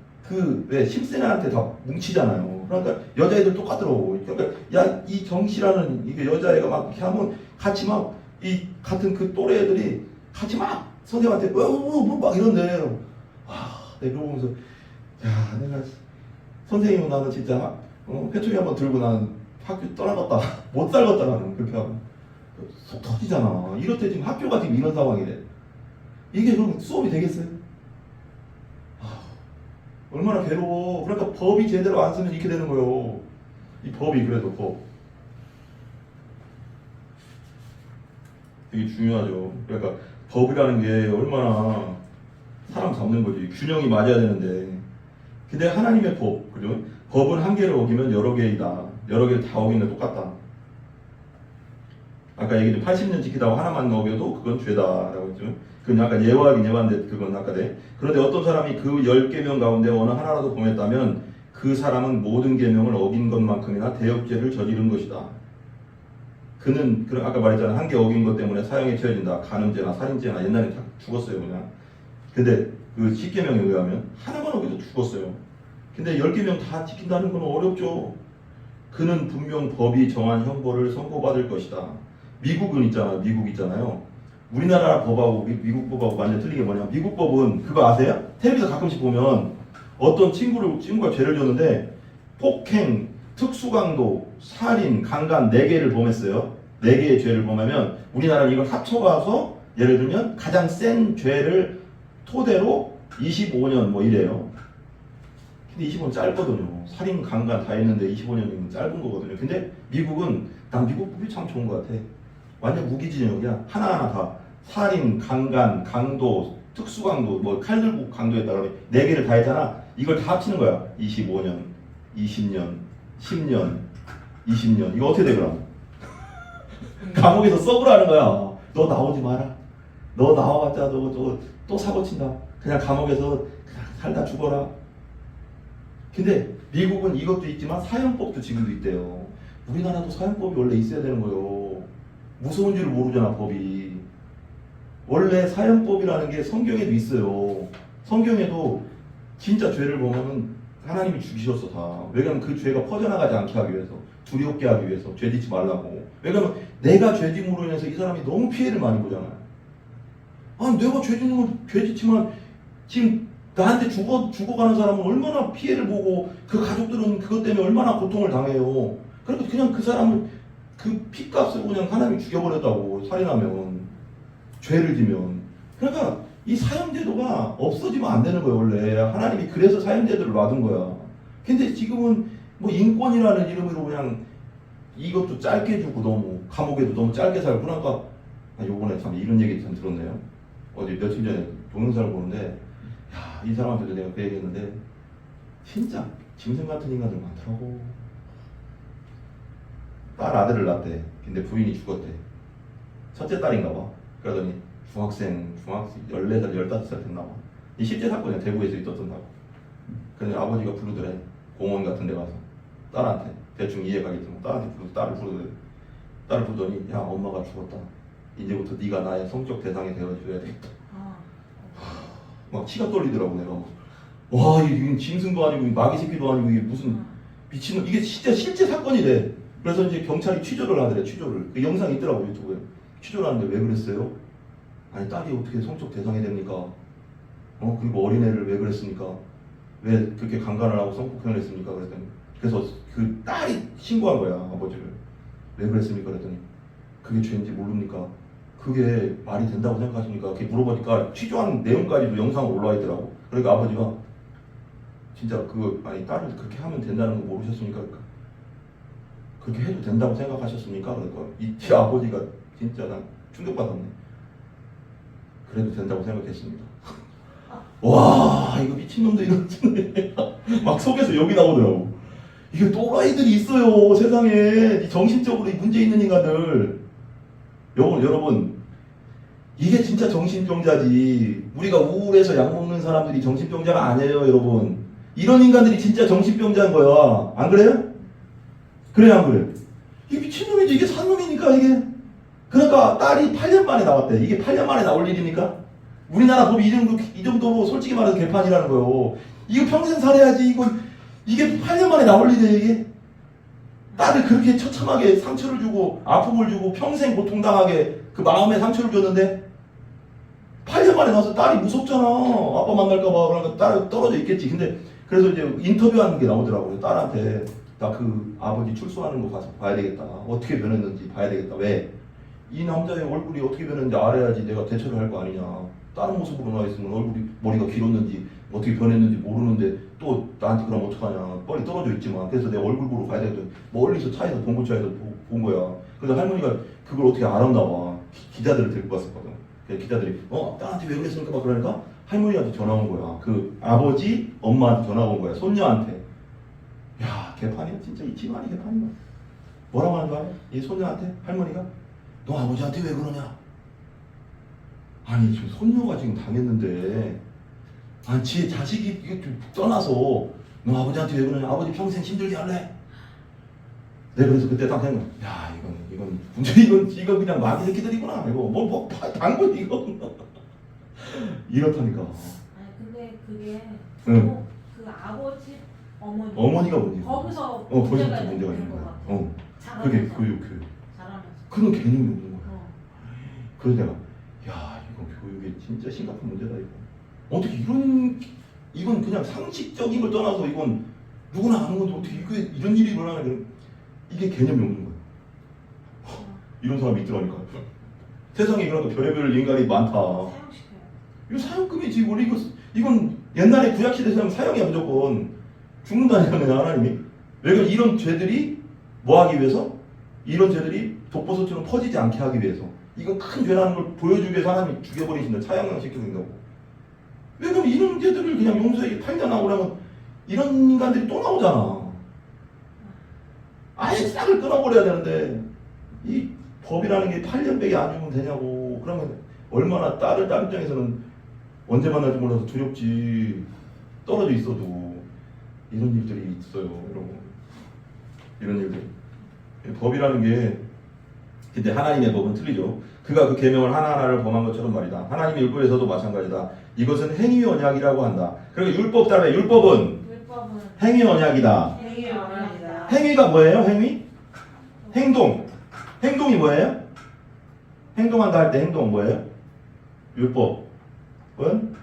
왜 심세나한테 다 뭉치잖아요. 그러니까 여자애들 똑같더라고. 그러니까 야 이 정씨라는 이게 여자애가 막 이렇게 하면 같이 막 이 같은 그 또래 애들이 같이 막 선생님한테 막 이런데 내가 보면서 야 내가 선생님은 나는 진짜 회초리 한번 들고 나는 학교 떠나갔다 못 살겠다 나는. 그렇게 하면 속 터지잖아. 이럴 때 지금 학교가 지금 이런 상황이래. 이게 그럼 수업이 되겠어요? 얼마나 괴로워. 그러니까 법이 제대로 안 쓰면 이렇게 되는 거예요. 이 법이. 그래도 법 되게 중요하죠. 그러니까 법이라는 게 얼마나 사람 잡는 거지. 균형이 맞아야 되는데. 근데 하나님의 법, 그죠? 법은 한 개를 어기면 여러 개이다. 여러 개를 다 어기면 똑같다. 아까 얘기했죠. 80년 지키다고 하나만 어겨도 그건 죄다라고 했죠. 그건 약간 예화긴 예화인데 그건 아까 돼. 그런데 어떤 사람이 그 10계명 가운데 어느 하나라도 범했다면 그 사람은 모든 계명을 어긴 것만큼이나 대역죄를 저지른 것이다. 그는 아까 말했잖아. 한 개 어긴 것 때문에 사형에 처해진다. 간음죄나 살인죄나 옛날에 다 죽었어요 그냥. 근데 그 10계명에 의하면 하나만 어겨도 죽었어요. 근데 10계명 다 지킨다는 건 어렵죠. 그는 분명 법이 정한 형벌을 선고받을 것이다. 미국은 있잖아. 미국 있잖아요. 우리나라 법하고 미국 법하고 완전 틀린 게 뭐냐. 미국 법은 그거 아세요? 텔레비전 가끔씩 보면 어떤 친구가 죄를 졌는데 폭행, 특수강도, 살인, 강간 4개를 범했어요. 4개의 죄를 범하면 우리나라는 이걸 합쳐가서 예를 들면 가장 센 죄를 토대로 25년 뭐 이래요. 근데 25년 짧거든요. 살인, 강간 다 했는데 25년이면 짧은 거거든요. 근데 미국은 난 미국 법이 참 좋은 것 같아. 완전 무기징역이야. 하나하나 다 살인, 강간, 강도, 특수강도, 뭐 칼 들고 강도했다 그러면 4개를 다 했잖아. 이걸 다 합치는 거야. 25년, 20년, 10년, 20년. 이거 어떻게 돼 그럼? 감옥에서 썩으라는 거야. 너 나오지 마라. 너 나와봤자 너 또 사고 친다. 그냥 감옥에서 그냥 살다 죽어라. 근데 미국은 이것도 있지만 사형법도 지금도 있대요. 우리나라도 사형법이 원래 있어야 되는 거예요. 무서운 줄 모르잖아 법이. 원래 사형법이라는 게 성경에도 있어요. 성경에도 진짜 죄를 보면은 하나님이 죽이셨어 다. 왜냐면 그 죄가 퍼져나가지 않게 하기 위해서, 두렵게 하기 위해서 죄 짓지 말라고. 왜냐면 내가 죄 짓므로 인해서 이 사람이 너무 피해를 많이 보잖아. 아니 내가 죄 짓지만 지금 나한테 죽어가는 사람은 얼마나 피해를 보고 그 가족들은 그것 때문에 얼마나 고통을 당해요. 그래도 그냥 그 사람을 그 피값으로 그냥 하나님이 죽여버렸다고. 살인하면, 죄를 지면. 그러니까 이 사형제도가 없어지면 안 되는 거예요 원래. 하나님이 그래서 사형제도를 놔둔 거야. 근데 지금은 뭐 인권이라는 이름으로 그냥 이것도 짧게 주고 너무 감옥에도 너무 짧게 살고. 그러니까 요번에 참 이런 얘기 참 들었네요. 어디 며칠 전에 동영상을 보는데 야, 이 사람한테도 내가 그 얘기했는데 진짜 짐승 같은 인간들 많더라고. 딸 아들을 낳대. 근데 부인이 죽었대. 첫째 딸인가 봐. 그러더니 중학생 14살 15살 됐나 봐. 이 실제 사건이야. 대구에서 있었던 사건. 그런데 아버지가 부르더래. 공원 같은 데 가서 딸한테 대충 이해가겠지만 딸을 부르더니 야 엄마가 죽었다. 이제부터 네가 나의 성적 대상이 되어줘야 되겠다. 막 치가 떨리더라고 내가. 와 이게 짐승도 아니고 마귀 새끼도 아니고 이게 무슨 미친놈. 이게 진짜 실제 사건이래. 그래서 이제 경찰이 취조를 하더래. 취조를. 그 영상이 있더라고 유튜브에. 취조를 하는데 왜 그랬어요? 아니 딸이 어떻게 성적 대상이 됩니까? 그리고 어린애를 왜 그랬습니까? 왜 그렇게 강간을 하고 성폭행을 했습니까? 그랬더니 그래서 그 딸이 신고한 거야 아버지를. 왜 그랬습니까? 그랬더니 그게 죄인지 모릅니까? 그게 말이 된다고 생각하십니까? 이렇게 물어보니까 취조한 내용까지도 영상으로 올라와 있더라고. 그러니까 아버지가 진짜 아니 딸을 그렇게 하면 된다는 거 모르셨습니까? 그렇게 해도 된다고 생각하셨습니까? 그러니까 이 아버지가 진짜 난 충격받았네. 그래도 된다고 생각했습니다. 와 이거 미친놈들 이러는데 막 속에서 여기 나오더라고. 이게 또라이들이 있어요 세상에. 정신적으로 문제 있는 인간들. 여러분 이게 진짜 정신병자지. 우리가 우울해서 약 먹는 사람들이 정신병자가 아니에요 여러분. 이런 인간들이 진짜 정신병자인 거야. 안 그래요? 그래요 안 그래요? 이게 미친놈이지. 이게 산놈이니까 이게. 그러니까 딸이 8년 만에 나왔대. 이게 8년 만에 나올 일입니까? 우리나라 법이 이 정도로 솔직히 말해서 개판이라는 거예요. 이거 평생 살아야지. 이게 8년 만에 나올 일이에요 이게. 딸을 그렇게 처참하게 상처를 주고 아픔을 주고 평생 고통당하게 그 마음에 상처를 줬는데 8년 만에 나와서 딸이 무섭잖아. 아빠 만날까봐. 그러니까 딸이 떨어져 있겠지. 근데 그래서 이제 인터뷰하는 게 나오더라고요. 딸한테 나 그 아버지 출소하는 거 가서 봐야 되겠다. 어떻게 변했는지 봐야 되겠다. 왜? 이 남자의 얼굴이 어떻게 변했는지 알아야지 내가 대처를 할 거 아니냐. 다른 모습으로 나와 있으면 머리가 길었는지 어떻게 변했는지 모르는데 또 나한테 그럼 어떡하냐. 뻘이 떨어져 있지만. 그래서 내 얼굴 보러 가야 되거든. 멀리서 차에서 봉고차에서 본 거야. 그래서 할머니가 그걸 어떻게 알았나 봐. 기자들을 데리고 갔었거든. 그래서 기자들이 딸한테 왜 그랬습니까? 막 그러니까 할머니한테 전화 온 거야. 그 아버지 엄마한테 전화가 온 거야. 손녀한테. 야 개판이야 진짜. 이 집안이 개판이야. 뭐라고 하는 줄 알아? 이 손녀한테 할머니가 너 아버지한테 왜 그러냐? 아니 지금 손녀가 지금 당했는데 아니 지 자식이 이게 좀 떠나서 너 아버지한테 왜 그러냐? 아버지 평생 힘들게 할래? 내가 그래서 그때 딱 생각, 야 이건 이건 그냥 마귀 새끼들이구나. 이거 뭐 당근 이거 이렇다니까. 아니 근데 그게 응. 그 아버지 어머니가 문제야. 거기서 거기서부터 문제가 있는 거야. 그게 교육. 잘하면서. 그런 개념이 없는 거야. 어. 그래서 내가 야 이거 교육에 진짜 심각한 문제다 이거. 어떻게 이건 그냥 상식적인 걸 떠나서 이건 누구나 아는 건데 어떻게 이런 일이 일어나냐. 이게 개념이 없는 거야. 이런 사람이 있더라니까. 세상에 그러니까 별의별 인간이 많다. 사용시켜요. 이거 사형급이지. 원래 이건 옛날에 구약시대에서 사형이야 무조건. 죽는다니까 그냥 하나님이. 왜 그래? 이런 죄들이 뭐 하기 위해서? 이런 죄들이 독버섯처럼 퍼지지 않게 하기 위해서. 이건 큰 죄라는 걸 보여주기 위해서 하나님이 죽여버리신다. 차양양 시켜준다고. 왜 그러면 이런 죄들을 그냥 용서하게 팔려 나오려면 이런 인간들이 또 나오잖아. 아예 싹을 끊어버려야 되는데 이 법이라는 게 8년밖에 안 주면 되냐고. 그러면 얼마나 딸 입장에서는 언제 만날지 몰라서 두렵지. 떨어져 있어도 이런 일들이 있어요, 여러분. 이런 일들. 법이라는 게 근데 하나님의 법은 틀리죠. 그가 그 계명을 하나하나를 범한 것처럼 말이다. 하나님의 율법에서도 마찬가지다. 이것은 행위 언약이라고 한다. 그리고 율법 다음에 율법은 행위 언약이다. 행위가 뭐예요? 행위? 행동. 행동이 뭐예요? 행동한다 할 때 행동 뭐예요? 율법은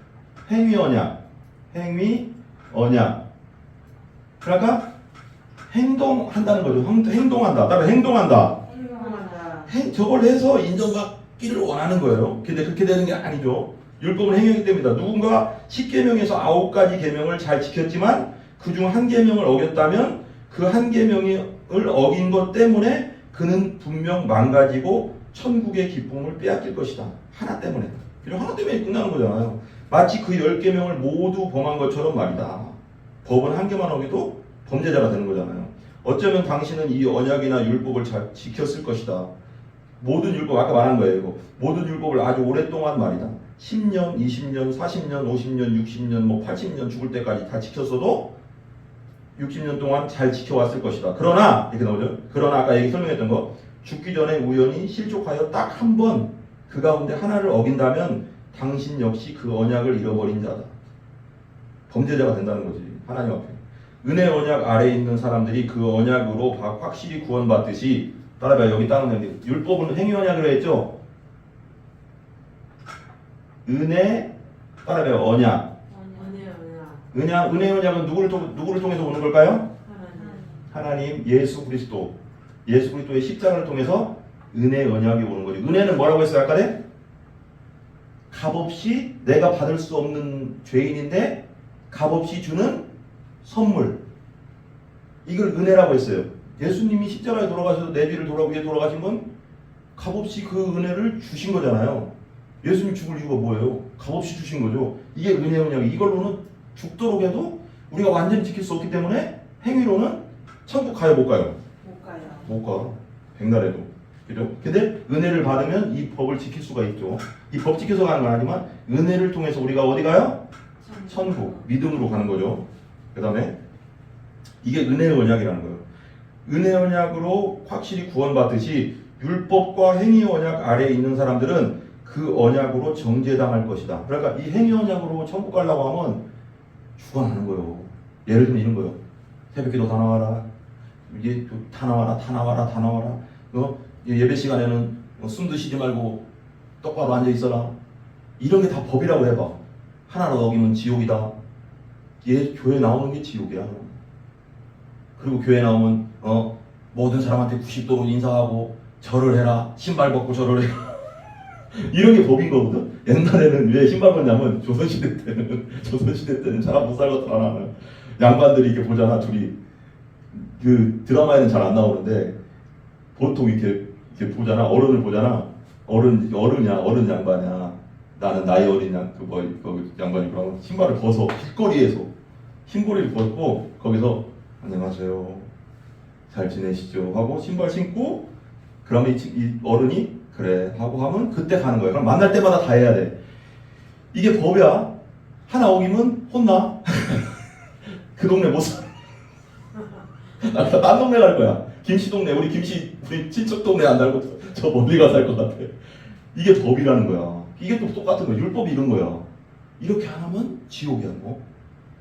행위 언약. 행위 언약. 그러니까 행동한다는 거죠. 행동한다. 따라서 행동한다. 저걸 해서 인정받기를 원하는 거예요. 근데 그렇게 되는 게 아니죠. 율법은 행위이기 때문이다. 누군가 10계명에서 9가지 계명을 잘 지켰지만 그중 한 계명을 어겼다면 그 한 계명을 어긴 것 때문에 그는 분명 망가지고 천국의 기쁨을 빼앗길 것이다. 하나 때문에. 그냥 하나 때문에 끝나는 거잖아요. 마치 그 10계명을 모두 범한 것처럼 말이다. 법은 한 개만 어겨도 범죄자가 되는 거잖아요. 어쩌면 당신은 이 언약이나 율법을 잘 지켰을 것이다. 모든 율법, 아까 말한 거예요. 이거. 모든 율법을 아주 오랫동안 말이다. 10년, 20년, 40년, 50년, 60년, 뭐 80년 죽을 때까지 다 지켰어도 60년 동안 잘 지켜왔을 것이다. 그러나 이렇게 나오죠. 그러나 아까 얘기 설명했던 거 죽기 전에 우연히 실족하여 딱 한 번 그 가운데 하나를 어긴다면 당신 역시 그 언약을 잃어버린 자다. 범죄자가 된다는 거지. 하나님 앞에. 은혜 언약 아래에 있는 사람들이 그 언약으로 확실히 구원받듯이 따라봐요. 여기 따르는 율법은 행위 언약이라고 했죠. 은혜 따라봐요. 언약. 은혜 언약은 누구를 통해서 오는 걸까요? 하나님 예수 그리스도. 예수 그리스도의 십자가를 통해서 은혜 언약이 오는 거죠. 은혜는 뭐라고 했어요? 아까 네? 값없이 내가 받을 수 없는 죄인인데 값없이 주는 선물. 이걸 은혜라고 했어요. 예수님이 십자가에 돌아가셔서 내 죄를 위해 돌아가신 건 값없이 그 은혜를 주신 거잖아요. 예수님 죽을 이유가 뭐예요? 값없이 주신 거죠. 이게 은혜 언약이. 이걸로는 죽도록 해도 우리가 완전히 지킬 수 없기 때문에 행위로는 천국 가요 못 가요? 못 가. 백날에도. 그죠? 근데 은혜를 받으면 이 법을 지킬 수가 있죠. 이 법 지켜서 가는 건 아니지만 은혜를 통해서 우리가 어디 가요? 천국. 믿음으로 가는 거죠. 그 다음에 이게 은혜의 언약이라는 거예요. 은혜 언약으로 확실히 구원받듯이 율법과 행위 언약 아래에 있는 사람들은 그 언약으로 정죄당할 것이다. 그러니까 이 행위 언약으로 천국 가려고 하면 죽어나는 거예요. 예를 들면 이런 거예요. 새벽기도 다 나와라. 이제 다 나와라. 예배 시간에는 숨도 쉬지 말고 똑바로 앉아 있어라. 이런 게 다 법이라고 해봐. 하나로 어기면 지옥이다. 교회 나오는 게 지옥이야. 그리고 교회 나오면 모든 사람한테 90도로 인사하고 절을 해라. 신발 벗고 절을 해라. 이런 게 법인 거거든. 옛날에는 왜 신발 벗냐면 조선시대 때는 잘 못 살았잖아. 양반들이 이렇게 보잖아. 둘이 그 드라마에는 잘 안 나오는데 보통 이렇게 보잖아. 어른을 보잖아. 어른 양반이야. 나는 나이 어린 양반이 그러면 신발을 벗어. 길거리에서 흰고리를 벗고 거기서 안녕하세요. 잘 지내시죠? 하고 신발 신고 그러면 이 어른이 그래 하고 하면 그때 가는 거야. 그럼 만날 때마다 다 해야 돼. 이게 법이야. 하나 어기면 혼나. 그 동네 못 사. 딴 동네 갈 거야. 김씨 동네, 우리 친척 동네 안 살고 저 멀리 가서 살 것 같아. 이게 법이라는 거야. 이게 또 똑같은 거야. 율법이 이런 거야. 이렇게 안 하면 지옥이야, 뭐.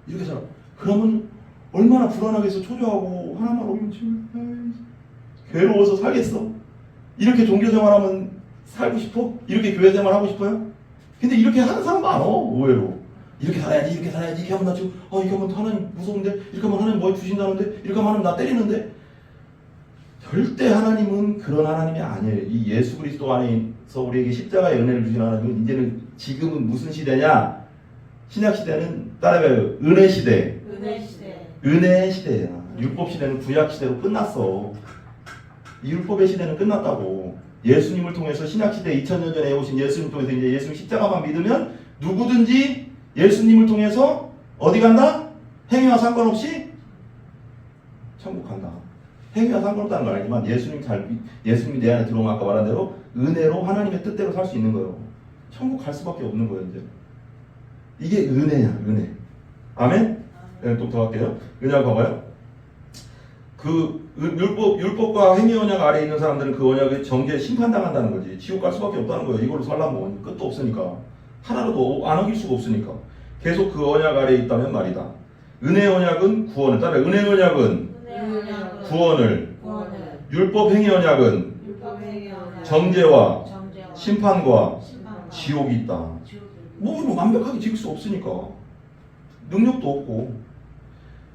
이렇게 살아. 그러면 얼마나 불안하겠어. 초조하고 하나만 오면 괴로워서 살겠어. 이렇게 종교 생활하면 살고 싶어? 이렇게 교회 생활 하고 싶어요? 근데 이렇게 하는 사람 많어, 의외로. 이렇게 살아야지, 이렇게 살아야지, 이렇게 하면 나 지금, 이렇게 하면 하나님 무서운데, 이렇게 하면 하나님 뭐 주신다는데, 이렇게 하면 나 때리는데. 절대 하나님은 그런 하나님이 아니에요. 이 예수 그리스도 안에서 우리에게 십자가의 은혜를 주신 하나님은 이제는 지금은 무슨 시대냐? 신약 시대는 따라가요. 은혜 시대. 은혜 시대. 은혜의 시대야. 율법 시대는 구약 시대로 끝났어. 이 율법의 시대는 끝났다고. 예수님을 통해서 신약 시대 2000년 전에 오신 예수님 통해서 이제 예수님 십자가만 믿으면 누구든지 예수님을 통해서 어디 간다? 행위와 상관없이 천국 간다. 행위와 상관없다는 건 아니지만 예수님이 내 안에 들어오면 아까 말한 대로 은혜로 하나님의 뜻대로 살 수 있는 거예요. 천국 갈 수밖에 없는 거예요. 이제 이게 은혜야, 은혜. 아멘? 네, 또 더 할게요. 은혜를 봐봐요. 그 율법과 행위 언약 아래에 있는 사람들은 그 언약에 정죄 심판당한다는 거지. 지옥 갈 수밖에 없다는 거예요. 이걸로 살려면 끝도 없으니까. 하나라도 안 어길 수가 없으니까. 계속 그 언약 아래에 있다면 말이다. 은혜 언약은 구원을 따라. 은혜 언약은 구원을. 율법 행위 언약은 정죄와 심판과 지옥이 있다. 뭐 완벽하게 지킬 수 없으니까. 능력도 없고.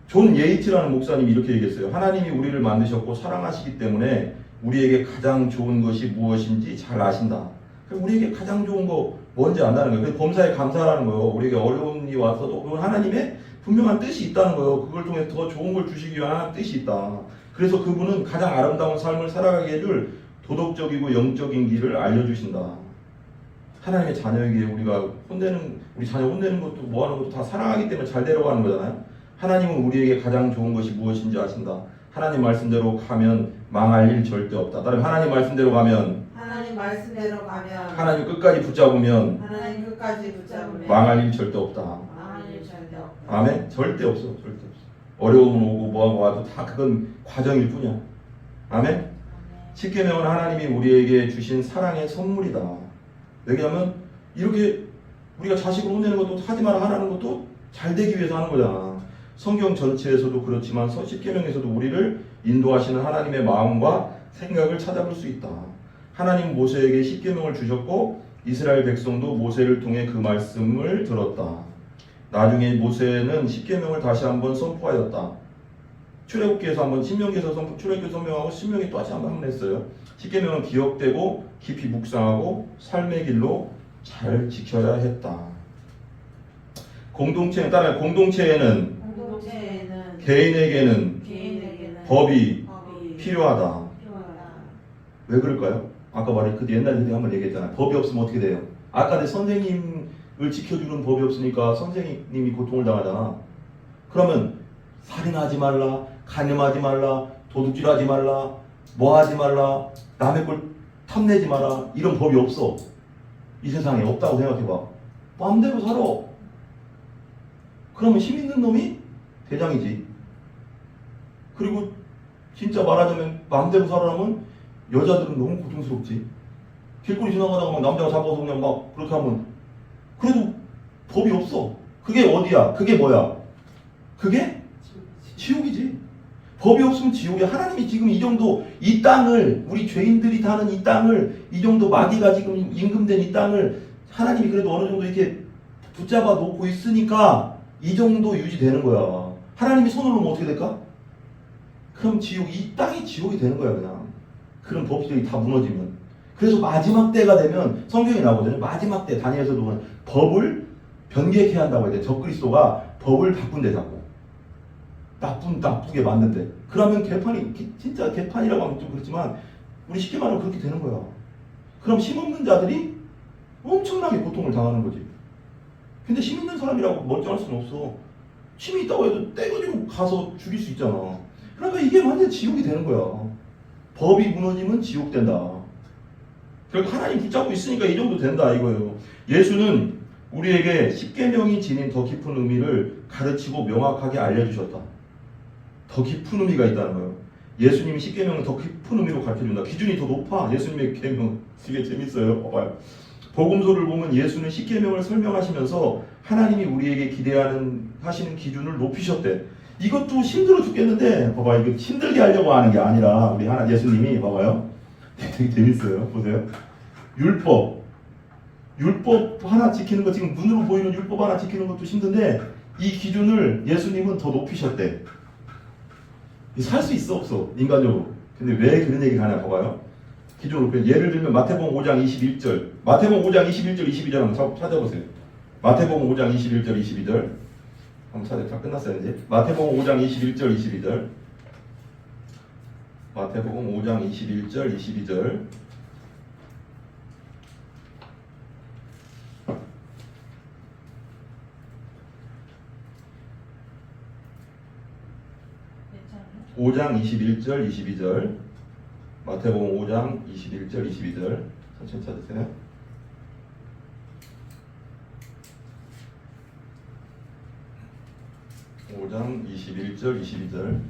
존 예이트라는 목사님이 이렇게 얘기했어요. 하나님이 우리를 만드셨고 사랑하시기 때문에 우리에게 가장 좋은 것이 무엇인지 잘 아신다. 우리에게 가장 좋은 거 뭔지 안다는 거예요. 범사에 감사하라는 거예요. 우리에게 어려움이 와서도 그건 하나님의 분명한 뜻이 있다는 거예요. 그걸 통해 더 좋은 걸 주시기 위한 뜻이 있다. 그래서 그분은 가장 아름다운 삶을 살아가게 해줄 도덕적이고 영적인 길을 알려주신다. 하나님의 자녀에게 우리가 우리 자녀 혼내는 것도 뭐 하는 것도 다 사랑하기 때문에 잘 데려가는 거잖아요. 하나님은 우리에게 가장 좋은 것이 무엇인지 아신다. 하나님 말씀대로 가면 망할 일 절대 없다. 다른 하나님 말씀대로 가면 하나님 끝까지 붙잡으면 망할 일 절대 없다. 아멘? 절대 없어. 절대 없어. 어려움은 오고 뭐하고 와도 다 그건 과정일 뿐이야. 아멘? 십계명은 하나님이 우리에게 주신 사랑의 선물이다. 왜냐하면 이렇게 우리가 자식을 혼내는 것도 하지 마라 하라는 것도 잘 되기 위해서 하는 거잖아. 성경 전체에서도 그렇지만 십계명에서도 우리를 인도하시는 하나님의 마음과 생각을 찾아볼 수 있다. 하나님 모세에게 십계명을 주셨고 이스라엘 백성도 모세를 통해 그 말씀을 들었다. 나중에 모세는 십계명을 다시 한번 선포하였다. 출애굽기에서 한번, 신명기에서 출애굽기 선명하고 신명기 또 다시 한번 했어요. 십계명은 기억되고 깊이 묵상하고 삶의 길로 잘 지켜야 했다. 공동체에는 개인에게는 법이 필요하다. 왜 그럴까요? 아까 말해 그 옛날 세대 한번 얘기했잖아요. 법이 없으면 어떻게 돼요? 아까 내 선생님을 지켜주는 법이 없으니까 선생님이 고통을 당하잖아. 그러면 살인하지 말라, 간음하지 말라, 도둑질하지 말라, 뭐하지 말라, 남의 걸 탐내지 마라, 이런 법이 없어. 이 세상에 없다고 생각해봐. 마음대로 살아. 그러면 힘 있는 놈이 대장이지. 그리고 진짜 말하자면 마음대로 살아라면 여자들은 너무 고통스럽지. 길거리 지나가다가 막 남자가 잡아서 그냥 막 그렇게 하면 그래도 법이 없어. 그게 어디야? 그게 뭐야? 그게 지옥이지. 법이 없으면 지옥이야. 하나님이 지금 이 정도 이 땅을 우리 죄인들이 사는 이 땅을 이 정도 마귀가 지금 임금된 이 땅을 하나님이 그래도 어느 정도 이렇게 붙잡아 놓고 있으니까 이 정도 유지되는 거야. 하나님이 손을 놓으면 어떻게 될까? 그럼 이 땅이 지옥이 되는 거야 그냥. 그런 법들이 다 무너지면. 그래서 마지막 때가 되면 성경에 나오거든요. 마지막 때 다니엘서도 보면 법을 변개케 한다고 해야 돼. 적그리스도가 법을 바꾼대 자꾸. 나쁘게 만든대. 그러면 진짜 개판이라고 하면 좀 그렇지만 우리 쉽게 말하면 그렇게 되는 거야. 그럼 힘없는 자들이 엄청나게 고통을 당하는 거지. 근데 힘 있는 사람이라고 멀쩡할 수는 없어. 힘이 있다고 해도 떼가지고 가서 죽일 수 있잖아. 그러니까 이게 완전 지옥이 되는 거야. 법이 무너지면 지옥 된다. 결국 하나님 붙잡고 있으니까 이 정도 된다 이거예요. 예수는 우리에게 십계명이 지닌 더 깊은 의미를 가르치고 명확하게 알려주셨다. 더 깊은 의미가 있다는 거예요. 예수님이 십계명을 더 깊은 의미로 가르쳐준다. 기준이 더 높아. 예수님의 계명. 되게 재밌어요. 봐봐요. 복음서를 보면 예수는 십계명을 설명하시면서 하나님이 우리에게 하시는 기준을 높이셨대. 이것도 힘들어 죽겠는데, 봐봐, 이거 힘들게 하려고 하는 게 아니라 우리 예수님이 봐봐요. 되게 재밌어요. 보세요. 율법 하나 지키는 거, 지금 눈으로 보이는 율법 하나 지키는 것도 힘든데 이 기준을 예수님은 더 높이셨대. 살 수 있어 없어 인간적으로. 근데 왜 그런 얘기를 하냐 봐봐요. 기준을 높여. 예를 들면 마태복음 5장 21절, 마태복음 5장 21절 22절 한번 찾아보세요. 마태복음 5장 21절 22절 한번 찾아. 다 끝났어요 이제. 마태복음 5장 21절 22절, 마태복음 5장 21절 22절. 괜찮아요? 5장 21절 22절, 마태복음 5장 21절 22절 천천히 찾으세요. 오 5장 21절 22절.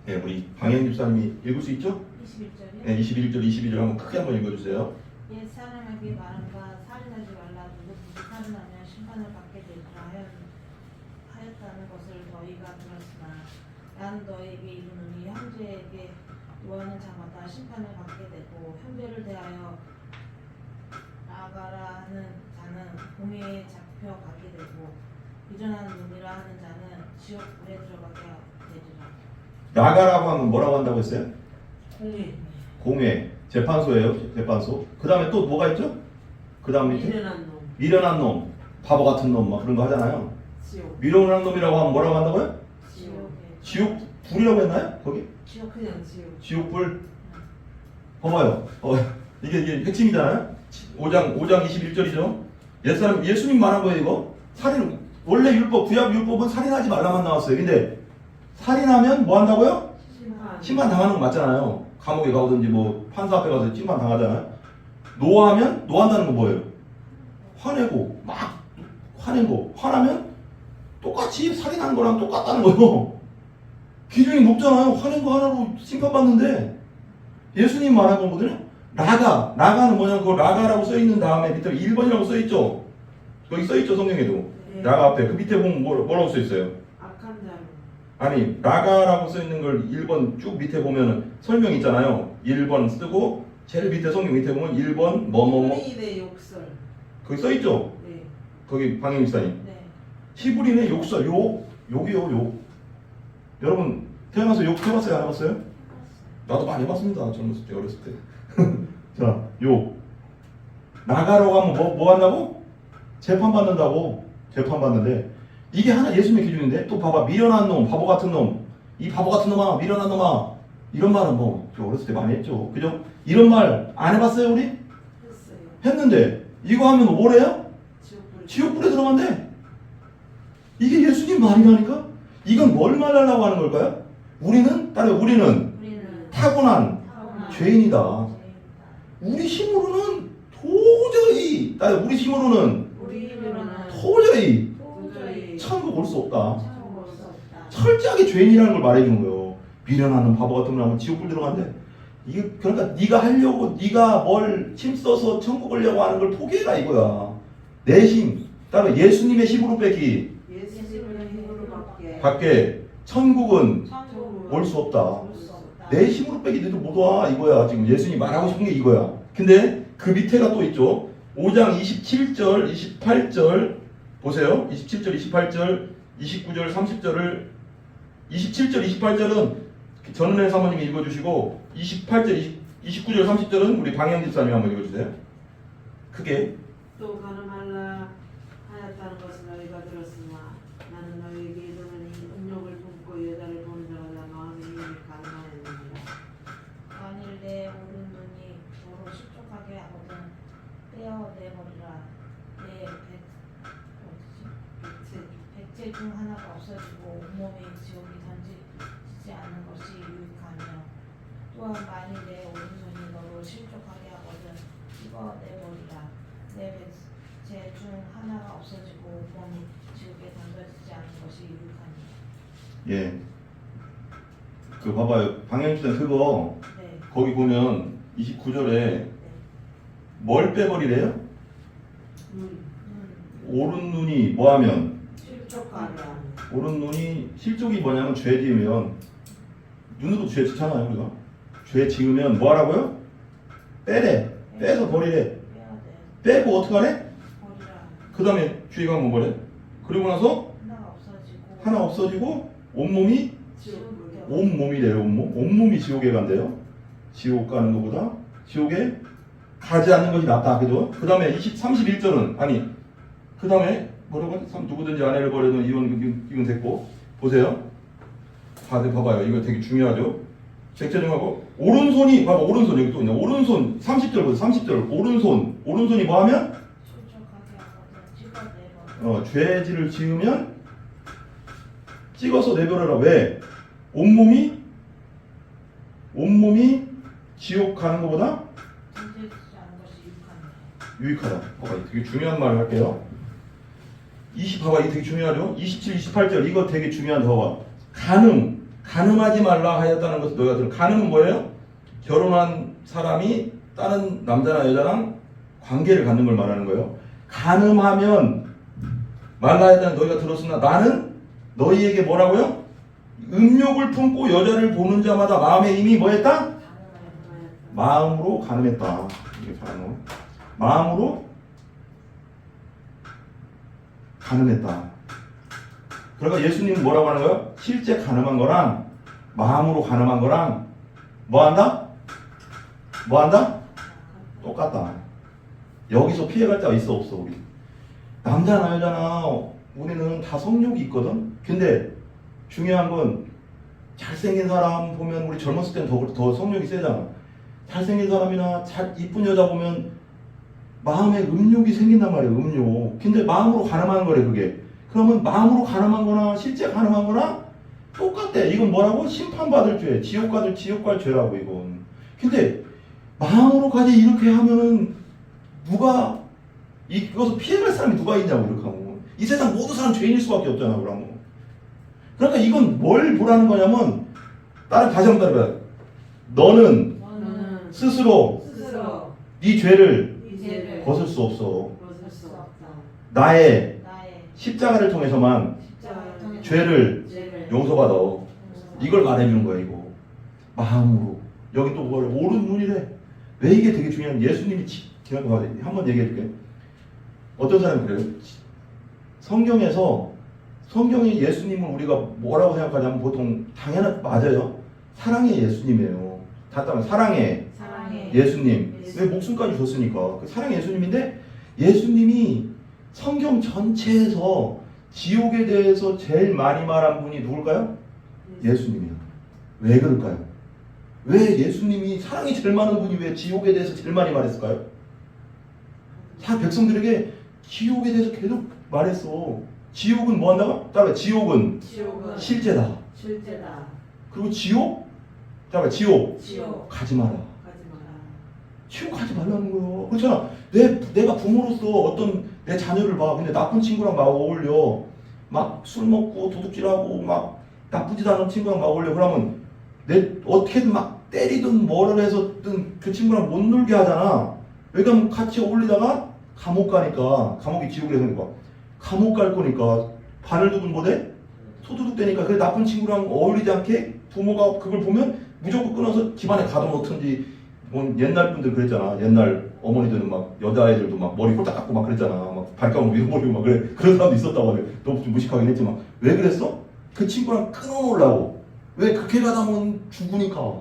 네, 우리 방현 집사님이 읽을 수 있죠? 21절이요? 네, 21절 22절 한번 크게 한번 읽어주세요. 옛 사람에게 말한바 살인하지 말라. 누구든지 살인하면 심판을 받게 되리라 하였다는 것을 너희가 들었으나 나는 너희에게 이르노니 형제에게 요하는 자마다 심판을 받게 되고 형제를 대하여 나아가라 하는 자는 공회에 잡혀가게 되고 비전하는 놈이라 하는 자는 지옥불에 들어가게 되리라. 나가라고 하면 뭐라고 한다고 했어요? 공회. 공회. 재판소예요. 재판소. 그 다음에 또 뭐가 있죠? 그 다음 밑에 미련한 놈. 미련한 놈, 바보 같은 놈, 막 그런 거 하잖아요. 지옥. 미련한 놈이라고 하면 뭐라고 한다고요? 지옥. 지옥 불이라고 했나요? 거기? 지옥 그냥 지옥. 지옥불. 봐봐요. 이게 핵심이잖아요. 5장 21절이죠. 예수님 말한 거예요, 이거. 살인, 원래 율법, 구약 율법은 살인하지 말라만 나왔어요. 근데 살인하면 뭐 한다고요? 심판 당하는 거 맞잖아요. 감옥에 가든지 뭐 판사 앞에 가서 심판 당하잖아요. 노하면 노한다는 건 뭐예요? 화내고 막 화내고 화나면 똑같이 살인한 거랑 똑같다는 거예요. 기준이 높잖아요. 화낸 거 하나로 심판받는데 예수님 말한 거거든요. 라가는 뭐냐면 그 라가라고 써있는 다음에 밑에 1번이라고 써있죠. 거기 써있죠 성경에도. 네. 라가 앞에 그 밑에 보면 뭐라고 써있어요? 악한 자로. 아니 라가라고 써있는 걸 1번 쭉 밑에 보면 설명 있잖아요. 1번 쓰고 제일 밑에 성경 밑에 보면 1번 뭐뭐뭐 히브리인의 욕설. 거기 써있죠. 네. 거기 방임입사님. 네. 히브리인의 욕설 욕이요 욕. 여러분 태어나서 욕 해봤어요 안 해봤어요? 나도 많이 해봤습니다. 젊었을 때 어렸을 때. 자 욕. 나가라고 하면 뭐 한다고? 재판받는다고. 재판받는데 이게 하나 예수님의 기준인데 또 봐봐 미련한 놈 바보 같은 놈 이 바보 같은 놈아 미련한 놈아 이런 말은 뭐 어렸을 때 많이 했죠. 그죠? 이런 말 안 해봤어요 우리? 했어요. 했는데 이거 하면 뭐래요? 지옥불에. 지옥불에 들어간대. 이게 예수님 말이라니까? 이건 뭘 말하려고 하는 걸까요? 우리는 우리는 타고난 타고난 죄인이다. 죄인이다. 우리 힘으로는 도저히 우리 힘으로는 우리 힘으로는 도저히 도저히 천국 올 수 없다. 천국 올수 없다. 철저하게 죄인이라는 걸 말해주는 거예요. 미련하는 바보 같은 놈 하면 지옥불 들어간대. 이게 그러니까 네가 하려고 네가 뭘 힘써서 천국 오려고 하는 걸 포기해라 이거야. 내 힘, 따로 예수님의 힘으로 뺏기 예수님의 힘으로 밖에 천국은 천국 올 수 없다. 올수 없다. 내 힘으로 빼기 너도 못 와 이거야. 지금 예수님이 말하고 싶은 게 이거야. 근데 그 밑에가 또 있죠. 5장 27절 28절 보세요. 27절 28절 29절 30절을 27절 28절은 전은혜 사모님이 읽어주시고 28절 29절 30절은 우리 방영 집사님이 한번 읽어주세요. 크게. 또 가늠하라 하였다는 것을 너희가 들었으나 나는 너희에게 이르노니 음욕을 품고 여자를 보는 자마다 마음에 이미 가늠하였느니라. 만일 내 오른눈이 너로 실족하게 하거든 떼어내버리라. 내 백제 중 하나가 없어지고 온몸에 지옥이 던지지 않는 것이 유익하며 또한 만일 내 오른손이 찍어내버리라. 내 백체 중 하나가 없어지고 몸이 지옥에 던져지지 않은 것이 유익하니. 예. 그 봐봐요. 방향키는 그거 네. 거기 보면 29절에 뭘 빼버리래요? 오른 눈이 뭐하면 실족하라. 오른 눈이 실족이 뭐냐면 죄 지으면 눈으로 죄 짓잖아요 우리가. 죄 지으면 뭐 하라고요? 빼래. 빼서 버리래. 빼야 돼. 빼고 어떡하래? 버리라. 그 다음에 죄가 뭐 버려? 그리고 나서 하나가 없어지고. 하나 없어지고 온몸이 지옥 온몸이래요. 온몸이 지옥에 간대요. 지옥 가는 것보다 지옥에 가지 않는 것이 낫다. 그죠? 그 다음에 31절은 아니 그 다음에 뭐라고 하지? 누구든지 아내를 버려도 이건 됐고 보세요. 다들 봐봐요. 이거 되게 중요하죠. 쟁점하고 오른손이 봐봐. 오른손 여기 또 있네. 오른손 30절 보세요. 30절 오른손이 뭐하면 실족하게 하거든. 찍어내버려. 죄질을 지으면 찍어서 내버려라. 왜? 온몸이 지옥 가는 것보다 던져지지 않은 것이 유익하니. 유익하다. 봐봐, 되게 중요한 말을 할게요. 봐봐, 이게 되게 중요하죠? 27, 28절, 이거 되게 중요한데, 봐봐. 가늠하지 말라 하였다는 것을 너희가 들은. 가늠은 뭐예요? 결혼한 사람이 다른 남자나 여자랑 관계를 갖는 걸 말하는 거예요. 가늠하면 말라 하였다는 너희가 들었으나 나는 너희에게 뭐라고요? 음욕을 품고 여자를 보는 자마다 마음에 이미 뭐했다? 마음으로 가늠했다. 이게 잘하는 거. 마음으로 가늠했다. 그러니까 예수님은 뭐라고 하는 거예요? 실제 가늠한 거랑 마음으로 가늠한 거랑 뭐한다? 뭐한다? 똑같다. 여기서 피해갈 자가 있어 없어 우리? 남자나 여자나 우리는 다 성욕이 있거든. 근데 중요한 건 잘생긴 사람 보면 우리 젊었을 때는 더 성욕이 세잖아. 잘생긴 사람이나 이쁜 여자 보면 마음에 음욕이 생긴단 말이에요. 음욕. 근데 마음으로 가늠하는 거래 그게. 그러면 마음으로 가늠한 거나 실제 가늠한 거나 똑같대. 이건 뭐라고? 심판받을 죄. 지옥 갈 죄라고 이건. 근데 마음으로 가지 이렇게 하면은 누가 이것을 피해갈 사람이 누가 있냐고 이렇게 하면. 이 세상 모든 사람 죄인일 수밖에 없잖아 그러면. 그러니까 이건 뭘 보라는 거냐면 다시 한번 따라해봐요. 너는 스스로 네 죄를 벗을 수 없어. 벗을 수 없다. 나의 십자가를 통해서만 십자가를 통해 죄를 죄를 용서받아. 이걸 말해주는 거야 이거. 마음으로. 여기 또 뭐래? 오른 눈이래. 왜 이게 되게 중요한? 예수님이 한번 얘기해줄게. 어떤 사람이 그래요? 성경에 예수님은 우리가 뭐라고 생각하냐면 보통 맞아요. 사랑의 예수님이에요. 사랑의 예수님. 왜 목숨까지 줬으니까. 그 사랑의 예수님인데 예수님이 성경 전체에서 지옥에 대해서 제일 많이 말한 분이 누굴까요? 예수님이에요. 왜 그럴까요? 왜 예수님이 사랑이 제일 많은 분이 왜 지옥에 대해서 제일 많이 말했을까요? 백성들에게 지옥에 대해서 계속 말했어. 지옥은 뭐 한다고? 따라해. 지옥은 실제다. 그리고 지옥 가지 마라. 지옥 가지 말라는 거예요. 그렇잖아. 내가 부모로서 어떤 내 자녀를 봐. 근데 나쁜 친구랑 막 어울려. 막 술 먹고 도둑질하고 막 나쁘지도 않은 친구랑 막 어울려. 그러면 어떻게든 막 때리든 뭐를 해서든 그 친구랑 못 놀게 하잖아. 왜냐면 같이 어울리다가 감옥 가니까. 감옥이 지옥이라니까. 감옥 갈 거니까 바늘 두근 뭐돼? 소두둑 되니까. 그래 나쁜 친구랑 어울리지 않게 부모가 그걸 보면 무조건 끊어서 집안에 가둬놓든지. 옛날 분들 그랬잖아. 옛날 어머니들은 막 여자애들도 막 머리 홀딱 깎고 막 그랬잖아. 막 발가락 밀어버리고 막 그래. 그런 사람도 있었다고 하네. 너무 좀 무식하긴 했지만. 왜 그랬어? 그 친구랑 끊어놓으려고. 왜 그렇게 가다 보면 죽으니까.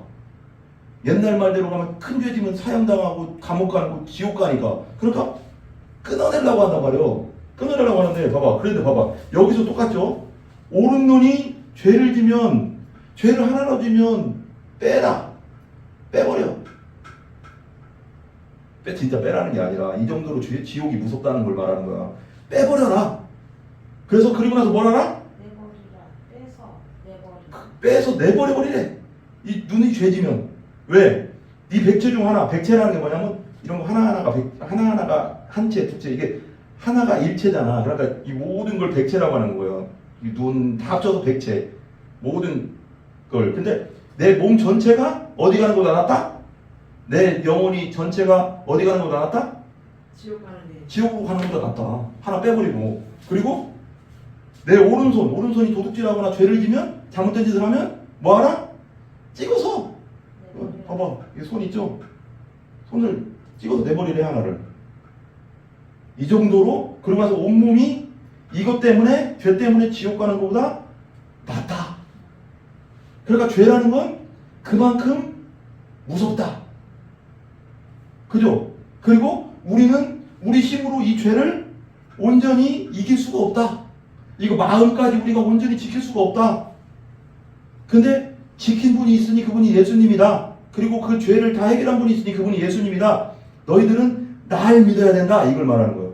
옛날 말대로 가면 큰 죄 지면 사형당하고 감옥 가는 거 지옥 가니까. 그러니까 끊어내려고 한단 말이에요. 끊어내려고 하는데 그런데 봐봐. 여기서 똑같죠? 오른 눈이 죄를 지면 죄를 하나로 지면 빼버려. 진짜 빼라는 게 아니라 이 정도로 지옥이 무섭다는 걸 말하는 거야. 빼버려라. 그리고 나서 뭘 하라? 빼서 내버려버리래. 이 눈이 죄지면. 왜? 네 백체 중 하나. 백체라는 게 뭐냐면 이런 거 하나하나가 한채, 두채, 이게 하나가 일체잖아. 그러니까 이 모든 걸 백체라고 하는 거예요. 이 눈 다 합쳐서 백체. 모든 걸. 근데 내 몸 전체가 어디 가는 거 나눴다? 내 영혼이 전체가 어디 가는 거 나눴다? 지옥 가는 게. 지옥으로 가는 거다 낫다. 하나 빼버리고. 그리고 내 오른손이 도둑질하거나 죄를 지면, 잘못된 짓을 하면 뭐 하나? 찍어서. 봐봐, 이 손 있죠? 손을 찍어서 내버리래, 하나를. 이 정도로, 그러고 나서 온몸이 이것 때문에, 죄 때문에 지옥 가는 것보다 낫다. 그러니까 죄라는 건 그만큼 무섭다. 그죠? 그리고 우리는 우리 힘으로 이 죄를 온전히 이길 수가 없다. 이거 마음까지 우리가 온전히 지킬 수가 없다. 근데 지킨 분이 있으니 그분이 예수님이다. 그리고 그 죄를 다 해결한 분이 있으니 그분이 예수님이다. 너희들은 날 믿어야 된다. 이걸 말하는 거예요.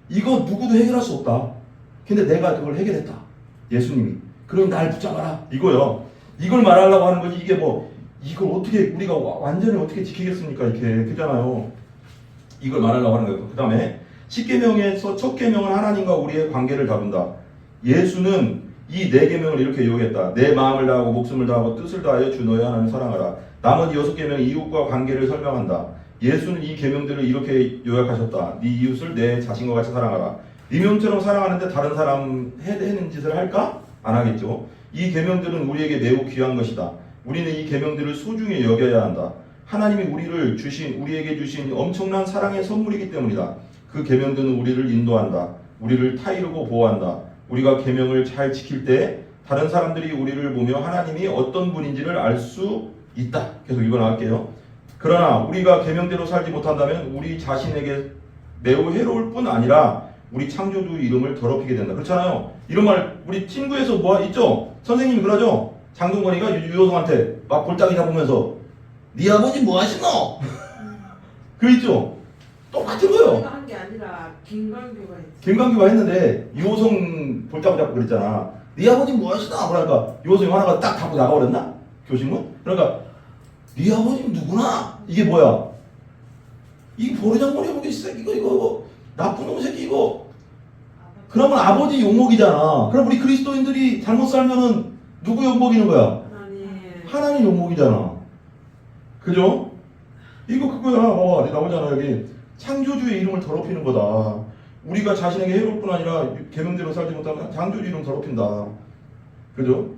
이거 누구도 해결할 수 없다. 근데 내가 그걸 해결했다. 예수님이. 그럼 날 붙잡아라. 이거요. 이걸 말하려고 하는 거지. 이게 뭐 이걸 어떻게 우리가 완전히 어떻게 지키겠습니까? 이렇게 그잖아요. 이걸 말하려고 하는 거예요. 그 다음에 10계명에서 첫 계명은 하나님과 우리의 관계를 다룬다. 예수는 이 4계명을 이렇게 요구했다. 내 마음을 다하고 목숨을 다하고 뜻을 다하여 주 너의 하나님을 사랑하라. 나머지 6계명은 이웃과 관계를 설명한다. 예수는 이 계명들을 이렇게 요약하셨다. 네 이웃을 내 자신과 같이 사랑하라. 네 몸처럼 사랑하는데 다른 사람 해대는 짓을 할까? 안 하겠죠. 이 계명들은 우리에게 매우 귀한 것이다. 우리는 이 계명들을 소중히 여겨야 한다. 하나님이 우리에게 주신 엄청난 사랑의 선물이기 때문이다. 그 계명들은 우리를 인도한다. 우리를 타이르고 보호한다. 우리가 계명을 잘 지킬 때 다른 사람들이 우리를 보며 하나님이 어떤 분인지를 알 수 있다. 계속 읽어 나갈게요. 그러나 우리가 계명대로 살지 못한다면 우리 자신에게 매우 해로울 뿐 아니라 우리 창조주 이름을 더럽히게 된다. 그렇잖아요. 이런 말 우리 친구에서 뭐 있죠? 선생님이 그러죠. 장동건이가 유효성한테 막 볼따기 잡으면서 네 아버지 뭐 하시노? 그 있죠. 똑같은 거예요. 내가 한 게 아니라 김광규가 했지. 김광규가 했는데 유호성 볼따기 잡고 그랬잖아. 네 아버지 뭐 하시나? 그러니까 유호성이 하나가 딱 잡고 나가버렸나? 교신문? 그러니까 네 아버지 누구나? 이게 뭐야? 이게 보리장머리 보기 이거 나쁜 놈 새끼 이거. 그러면 아버지 욕먹이잖아. 그럼 우리 그리스도인들이 잘못 살면은 누구 욕먹이는 거야? 하나님 욕먹이잖아. 그죠? 이거 그거야. 나오잖아 여기. 창조주의 이름을 더럽히는 거다. 우리가 자신에게 해로울 뿐 아니라 계명대로 살지 못하면 창조주 이름 더럽힌다. 그죠?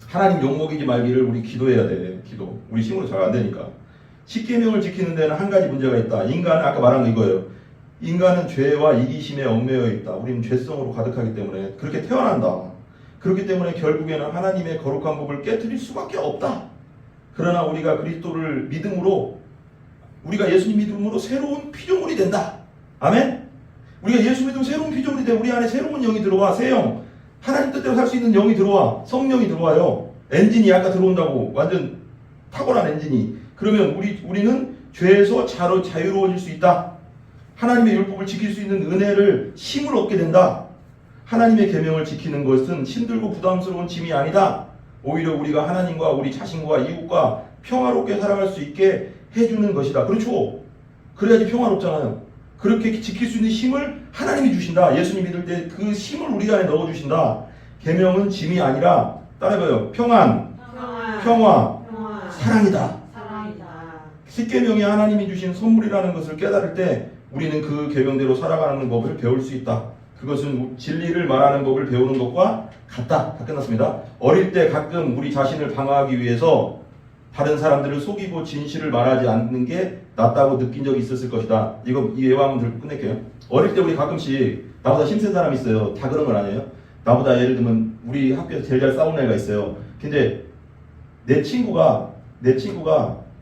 하나님 욕먹이지 말기를 우리 기도해야 돼. 기도. 우리 힘으로 잘 안 되니까. 10계명을 지키는 데는 한 가지 문제가 있다. 인간은 아까 말한 거 이거예요. 인간은 죄와 이기심에 얽매여 있다. 우리는 죄성으로 가득하기 때문에 그렇게 태어난다. 그렇기 때문에 결국에는 하나님의 거룩한 법을 깨트릴 수밖에 없다. 그러나 우리가 그리스도를 믿음으로 우리가 예수님 믿음으로 새로운 피조물이 된다. 아멘? 우리가 예수 믿으면 새로운 피조물이 돼. 우리 안에 새로운 영이 들어와. 새 영. 하나님 뜻대로 살 수 있는 영이 들어와. 성령이 들어와요. 엔진이 아까 들어온다고. 완전 탁월한 엔진이. 그러면 우리는 죄에서 자유로워질 수 있다. 하나님의 율법을 지킬 수 있는 은혜를 힘을 얻게 된다. 하나님의 계명을 지키는 것은 힘들고 부담스러운 짐이 아니다. 오히려 우리가 하나님과 우리 자신과 이웃과 평화롭게 살아갈 수 있게 해주는 것이다. 그렇죠? 그래야지 평화롭잖아요. 그렇게 지킬 수 있는 힘을 하나님이 주신다. 예수님 믿을 때 그 힘을 우리 안에 넣어주신다. 계명은 짐이 아니라 따라해봐요. 평화, 사랑이다. 10계명이 하나님이 주신 선물이라는 것을 깨달을 때 우리는 그 계명대로 살아가는 법을 배울 수 있다. 그것은 진리를 말하는 법을 배우는 것과 같다. 다 끝났습니다. 어릴 때 가끔 우리 자신을 방어하기 위해서 다른 사람들을 속이고 진실을 말하지 않는 게 낫다고 느낀 적이 있었을 것이다. 이거 이 예화 한번 들고 끝낼게요. 어릴 때 우리 가끔씩 나보다 힘센 사람이 있어요. 다 그런 건 아니에요. 나보다 예를 들면 우리 학교에서 제일 잘 싸우는 애가 있어요. 근데 내 친구가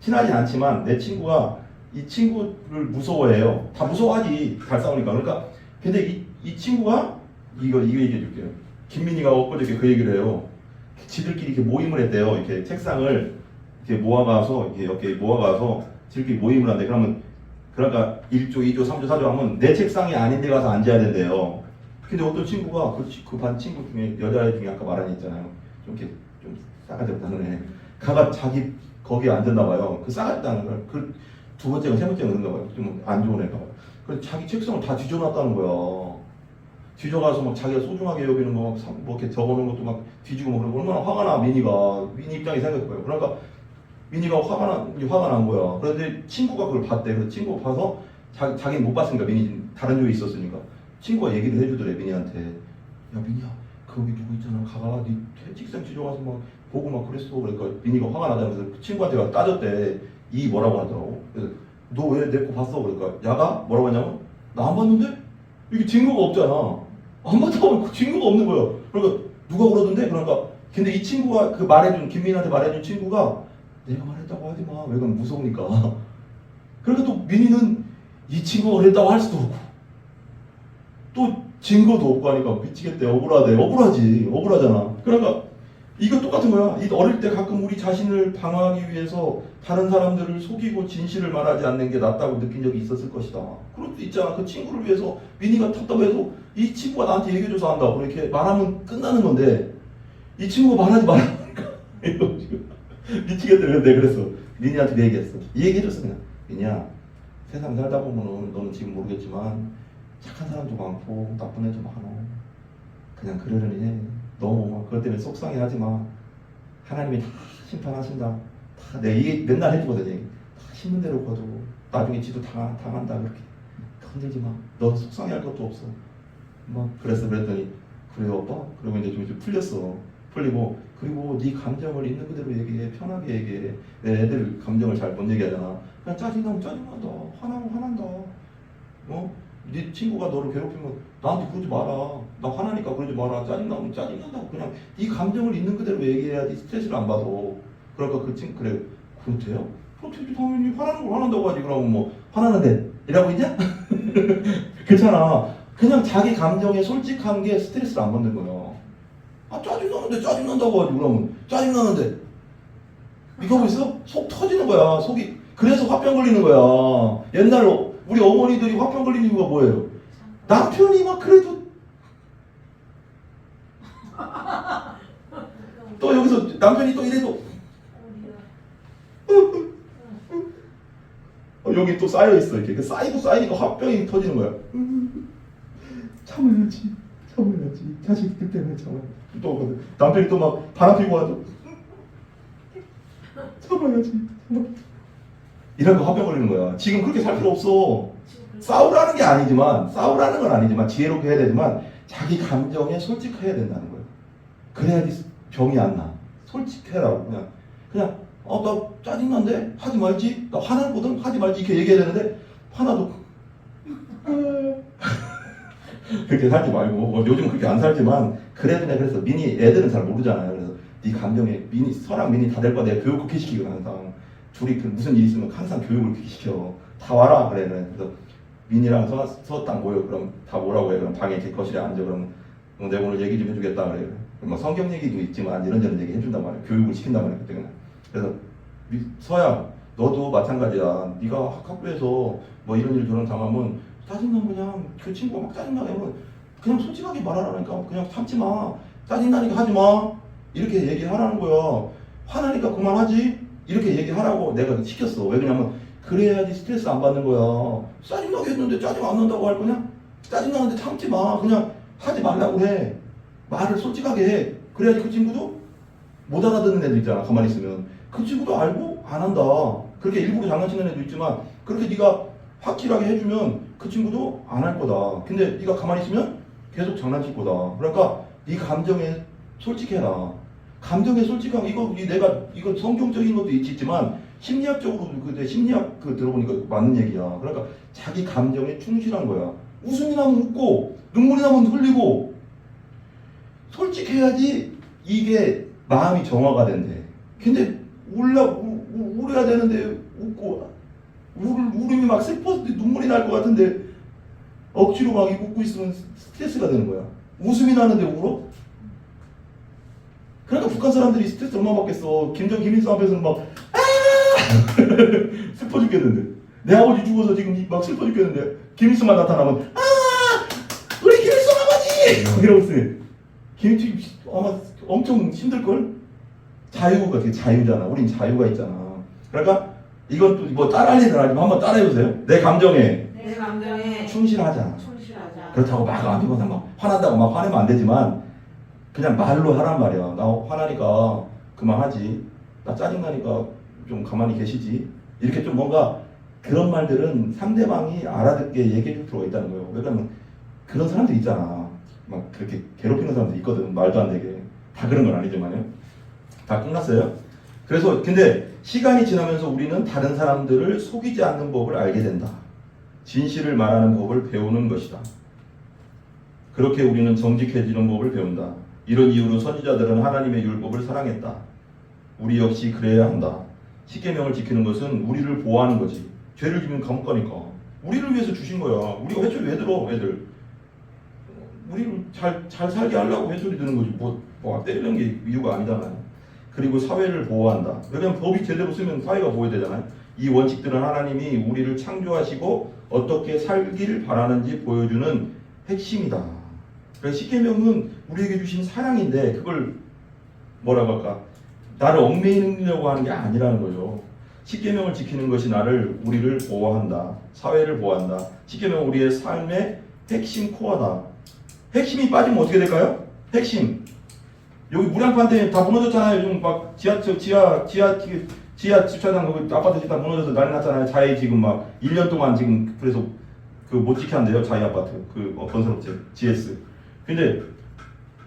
친하진 않지만 내 친구가 이 친구를 무서워해요. 다 무서워하지. 잘 싸우니까. 그러니까 근데 이 친구가 이거 얘기해 줄게요. 김민희가 엊그저께 그 얘기를 해요. 지들끼리 이렇게 모임을 했대요. 이렇게 책상을 이렇게 모아가서 지들끼리 모임을 한대. 그러니까 1조, 2조, 3조, 4조 하면 내 책상이 아닌 데 가서 앉아야 된대요. 근데 어떤 친구가 그 반 친구 중에 여자애 중에 아까 말한 애 있잖아요. 좀 이렇게 좀 싸가지 없다는 애. 가가 자기 거기에 앉았나 봐요. 그 싸가지 없다는 걸. 두 번째가 세 번째가 그런가 봐요. 좀 안 좋은 애가. 그래서 자기 책상을 다 뒤져놨다는 거야. 뒤져가서 막 자기가 소중하게 여기는 거 막 뭐 이렇게 적어놓은 것도 막 뒤지고 막 그러고 얼마나 화가 나 미니가. 미니 입장에 생각해봐요. 그러니까 미니가 화가 난 거야. 그런데 친구가 그걸 봤대. 그래서 친구가 봐서 자기는 못 봤으니까 미니 다른 조에 있었으니까 친구가 얘기를 해주더래 미니한테. 야 미니야 거기 누구 있잖아. 가가 네 책상 뒤져가서 막 보고 막 그랬어. 그러니까 미니가 화가 나자면서 그 친구한테 가서 따졌대. 이 뭐라고 하더라고. 그래서 너 왜 내 거 봤어? 그러니까 야가 뭐라고 했냐면 나 안 봤는데? 이게 증거가 없잖아. 안 봤다고 그 증거가 없는 거야. 그러니까 누가 그러던데? 그러니까 근데 이 친구가 그 말해준 김민한테 말해준 친구가 내가 말했다고 하지 마. 왜 그러면 무서우니까. 그러니까 또 민이는 이 친구가 그랬다고 할 수도 없고 또 증거도 없고 하니까 미치겠대. 억울하잖아. 그러니까 이거 똑같은 거야. 이 어릴 때 가끔 우리 자신을 방어하기 위해서 다른 사람들을 속이고 진실을 말하지 않는 게 낫다고 느낀 적이 있었을 것이다. 그럴 수 있잖아. 그 친구를 위해서 민이가 탔다고 해도 이 친구가 나한테 얘기해줘서 한다. 그렇게 말하면 끝나는 건데 이 친구가 말하지 말라니까. 미치겠대. 내가 그랬어. 민이한테 그 얘기했어. 이 얘기해줬어 그냥. 민이야 세상 살다 보면은 너는 지금 모르겠지만 착한 사람도 많고 나쁜 애도 많아. 그냥 그러려니 해. 너무 막 그것 때문에 속상해하지 마. 하나님이 다 심판하신다. 다 내 얘기 맨날 해주거든. 얘기. 다 심는 대로 거둬. 나중에 지도 당한다 그렇게. 흔들지 마. 너 속상해할 것도 없어. 막 그랬더니 그래요 오빠? 그리고 이제 좀 풀렸어. 풀리고 그리고 네 감정을 있는 그대로 얘기해. 편하게 얘기해. 왜 애들 감정을 잘 못 얘기하잖아. 그냥 짜증나면 짜증난다. 화나면 화난다. 네 친구가 너를 괴롭히면 나한테 그러지 마라. 나 화나니까 그러지 마라. 짜증나면 짜증난다고. 그냥 네 감정을 있는 그대로 얘기해야지 스트레스를 안 받아. 그러니까 그 친구 그래. 그렇대요? 그렇대요. 당연히 화나는 걸 화난다고 하지. 그러면 뭐 화나는데 이라고 있냐? 그렇잖아. 그냥 자기 감정에 솔직한 게 스트레스를 안 받는 거야. 아 짜증나는데 짜증난다고 하지. 그러면 짜증나는데 이거 하고 있어? 속 터지는 거야. 속이. 그래서 화병 걸리는 거야. 옛날로 우리 어머니들이 화병 걸리는 이유가 뭐예요? 남편이 막 그래도 또 여기서 남편이 또 이래도 여기 또 쌓여 있어. 이렇게 쌓이니까 화병이 터지는 거야. 참아야지. 자식들 때문에 참아야지. 또 남편이 또 막 바람 피고 와도 참아야지. 이런 거 화병 걸리는 거야. 지금 그렇게 살 필요 없어. 싸우라는 건 아니지만 지혜롭게 해야 되지만 자기 감정에 솔직해야 된다는 거예요. 그래야지 병이 안 나. 솔직해라고 그냥 나 짜증난데 하지 말지. 나 화나거든 하지 말지 이렇게 얘기해야 되는데 화나도 그렇게 살지 말고 뭐 요즘 그렇게 안 살지만 그래도 내가 그래서 미니 애들은 잘 모르잖아요. 그래서 네 감정에 미니 서랑 미니 다 될 거야. 내가 교육 그렇게 시키거든 항상. 둘이 무슨 일 있으면 항상 교육을 그렇게 시켜. 다 와라 그래. 그래서 민이랑 서딱 모여. 그럼 다 뭐라고 해. 그럼 방에 이렇게 거실에 앉아. 그럼 내가 오늘 얘기 좀 해주겠다 그래. 뭐 성경 얘기도 있지만 이런저런 얘기 해준단 말이야. 교육을 시킨단 말이야 그때. 그래서 서야 너도 마찬가지야. 네가 학교에서 뭐 이런 일 저런 당하면 짜증나면 그냥 그 친구가 막 짜증나게 하면 그냥 솔직하게 말하라니까. 그냥 참지 마. 짜증나니까 하지 마. 이렇게 얘기하라는 거야. 화나니까 그만하지. 이렇게 얘기하라고 내가 시켰어. 왜 그러냐면 그래야지 스트레스 안 받는 거야. 짜증나게 했는데 짜증 안 난다고 할 거냐? 짜증나는데 참지 마. 그냥 하지 말라고 해. 말을 솔직하게 해. 그래야지 그 친구도 못 알아듣는 애들 있잖아. 가만히 있으면 그 친구도 알고 안 한다. 그렇게 일부러 장난치는 애도 있지만 그렇게 네가 확실하게 해주면 그 친구도 안 할 거다. 근데 네가 가만히 있으면 계속 장난칠 거다. 그러니까 네 감정에 솔직해라. 감정에 솔직한 이거 성경적인 것도 있지만 심리학적으로 내 심리학 들어보니까 맞는 얘기야. 그러니까 자기 감정에 충실한 거야. 웃음이 나면 웃고 눈물이 나면 흘리고 솔직해야지 이게 마음이 정화가 된대. 근데 울어야 되는데 웃고 울음이 막 슬퍼서 눈물이 날 것 같은데 억지로 막 웃고 있으면 스트레스가 되는 거야. 웃음이 나는데 울어? 그러니까 북한 사람들이 스트레스 얼마나 받겠어. 김일성 앞에서는 막 슬퍼 죽겠는데 내 아버지 죽어서 지금 막 슬퍼 죽겠는데 김일성만 나타나면 우리 김일성 아버지! 이러고 있어요. 김일성 아마 엄청 힘들걸? 자유가 되게 자유잖아. 우린 자유가 있잖아. 그러니까 이건 또 뭐 따라할 일은 아니지만 한번 따라해보세요. 내 감정에 내 감정에 충실하자. 충실하자. 그렇다고 막 아니거나 막 화난다고 막 화내면 안 되지만 그냥 말로 하란 말이야. 나 화나니까 그만하지. 나 짜증나니까 좀 가만히 계시지. 이렇게 좀 뭔가 그런 말들은 상대방이 알아듣게 얘기해 줄 필요가 있다는 거예요. 왜냐면 그런 사람들 있잖아. 막 그렇게 괴롭히는 사람들 있거든. 말도 안 되게. 다 그런 건 아니지만요. 다 끝났어요. 그래서 근데 시간이 지나면서 우리는 다른 사람들을 속이지 않는 법을 알게 된다. 진실을 말하는 법을 배우는 것이다. 그렇게 우리는 정직해지는 법을 배운다. 이런 이유로 선지자들은 하나님의 율법을 사랑했다. 우리 역시 그래야 한다. 십계명을 지키는 것은 우리를 보호하는 거지. 죄를 지면 감옥 가니까. 우리를 위해서 주신 거야. 우리가 회초리 왜 들어, 애들? 우리를 잘 살게 하려고 회초리 드는 거지. 뭐 때리는 게 이유가 아니잖아요. 그리고 사회를 보호한다. 왜냐면 법이 제대로 쓰면 사회가 보호되잖아요. 이 원칙들은 하나님이 우리를 창조하시고 어떻게 살길 바라는지 보여주는 핵심이다. 그러니까 십계명은 우리에게 주신 사랑인데 그걸 뭐라고 할까? 나를 얽매이려고 하는 게 아니라는 거죠. 십계명을 지키는 것이 우리를 보호한다. 사회를 보호한다. 십계명은 우리의 삶의 핵심 코어다. 핵심이 빠지면 어떻게 될까요? 핵심. 여기 무량판 때문에 다 무너졌잖아요. 요즘 막 지하 주차장 거기 아파트 다 무너져서 난리 났잖아요. 자해 지금 막 1년 동안 지금 그래서 그 못 지게 한대요. 자해 아파트 그 건설업체 GS. 근데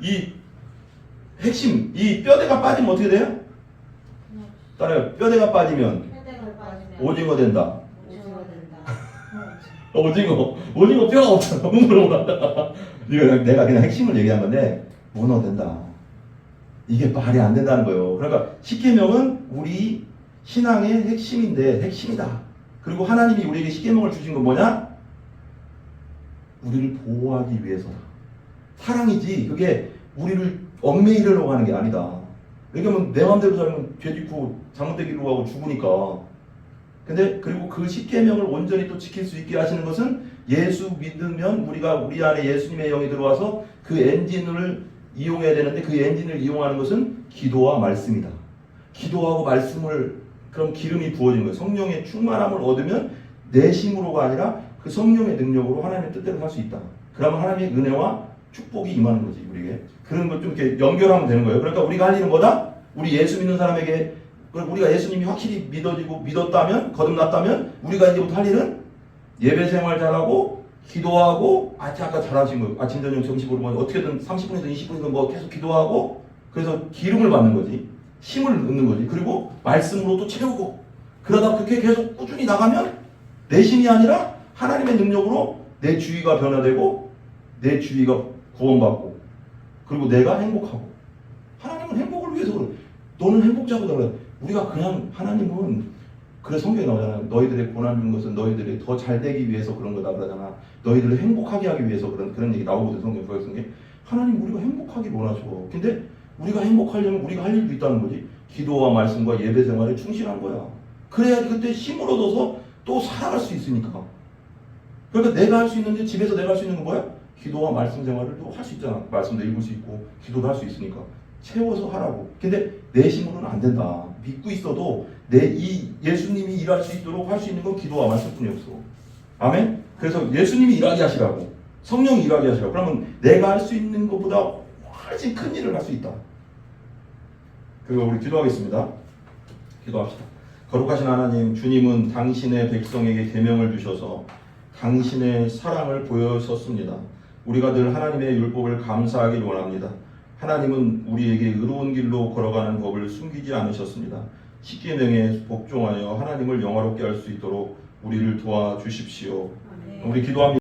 이 핵심 이 뼈대가 빠지면 어떻게 돼요? 따라요. 뼈대가 빠지면 뼈대가 빠지면 오징어 된다. 오징어 된다. 오징어 뼈가 없잖아. 문어로 이거 내가 그냥 핵심을 얘기한 건데 문어 된다. 이게 말이 안 된다는 거예요. 그러니까 십계명은 우리 신앙의 핵심이다. 그리고 하나님이 우리에게 십계명을 주신 건 뭐냐? 우리를 보호하기 위해서다. 사랑이지 그게 우리를 얽매이려고 하는 게 아니다. 왜냐면 내 마음대로 살면 죄 짓고 잘못되기로 하고 죽으니까. 근데 그리고 그 십계명을 온전히 또 지킬 수 있게 하시는 것은 예수 믿으면 우리 안에 예수님의 영이 들어와서 그 엔진을 이용해야 되는데 그 엔진을 이용하는 것은 기도와 말씀이다. 기도하고 말씀을 그럼 기름이 부어지는 거예요. 성령의 충만함을 얻으면 내 힘으로가 아니라 그 성령의 능력으로 하나님의 뜻대로 살 수 있다. 그러면 하나님의 은혜와 축복이 임하는 거지 우리에게. 그런 걸 좀 이렇게 연결하면 되는 거예요. 그러니까 우리가 할 일은 뭐다? 우리 예수 믿는 사람에게 우리가 예수님이 확실히 믿었다면 거듭났다면 우리가 이제부터 할 일은 예배 생활 잘하고 기도하고 아까 잘하신 거 아침 저녁 정식으로 뭐 어떻게든 30분이든 20분이든 뭐 계속 기도하고 그래서 기름을 받는 거지. 힘을 얻는 거지. 그리고 말씀으로 또 채우고 그러다 그렇게 계속 꾸준히 나가면 내 힘이 아니라 하나님의 능력으로 내 주위가 변화되고 내 주위가 구원받고 그리고 내가 행복하고 하나님은 행복을 위해서 그래. 너는 행복자고 그래. 우리가 그냥 하나님은 그래 성경에 나오잖아요. 너희들의 고난 주는 것은 너희들이 더 잘 되기 위해서 그런 거다 그러잖아. 너희들을 행복하게 하기 위해서 그런 얘기 나오거든 성경 구약성경에. 하나님 우리가 행복하길 원하셔. 근데 우리가 행복하려면 우리가 할 일도 있다는 거지. 기도와 말씀과 예배 생활에 충실한 거야. 그래야 그때 힘을 얻어서 또 살아갈 수 있으니까. 그러니까 내가 할 수 있는데 집에서 내가 할 수 있는 건 뭐야? 기도와 말씀 생활을 또 할 수 있잖아. 말씀도 읽을 수 있고 기도도 할 수 있으니까. 채워서 하라고. 근데 내 힘으로는 안 된다. 믿고 있어도 이 예수님이 일할 수 있도록 할 수 있는 건 기도와 말씀뿐이 없어. 아멘? 그래서 예수님이 일하게 하시라고. 성령이 일하게 하시라고. 그러면 내가 할 수 있는 것보다 훨씬 큰 일을 할 수 있다. 그거 우리 기도하겠습니다. 기도합시다. 거룩하신 하나님, 주님은 당신의 백성에게 계명을 주셔서 당신의 사랑을 보여주셨습니다. 우리가 늘 하나님의 율법을 감사하길 원합니다. 하나님은 우리에게 의로운 길로 걸어가는 법을 숨기지 않으셨습니다. 십계명에 복종하여 하나님을 영화롭게 할 수 있도록 우리를 도와주십시오. 우리 기도합니다.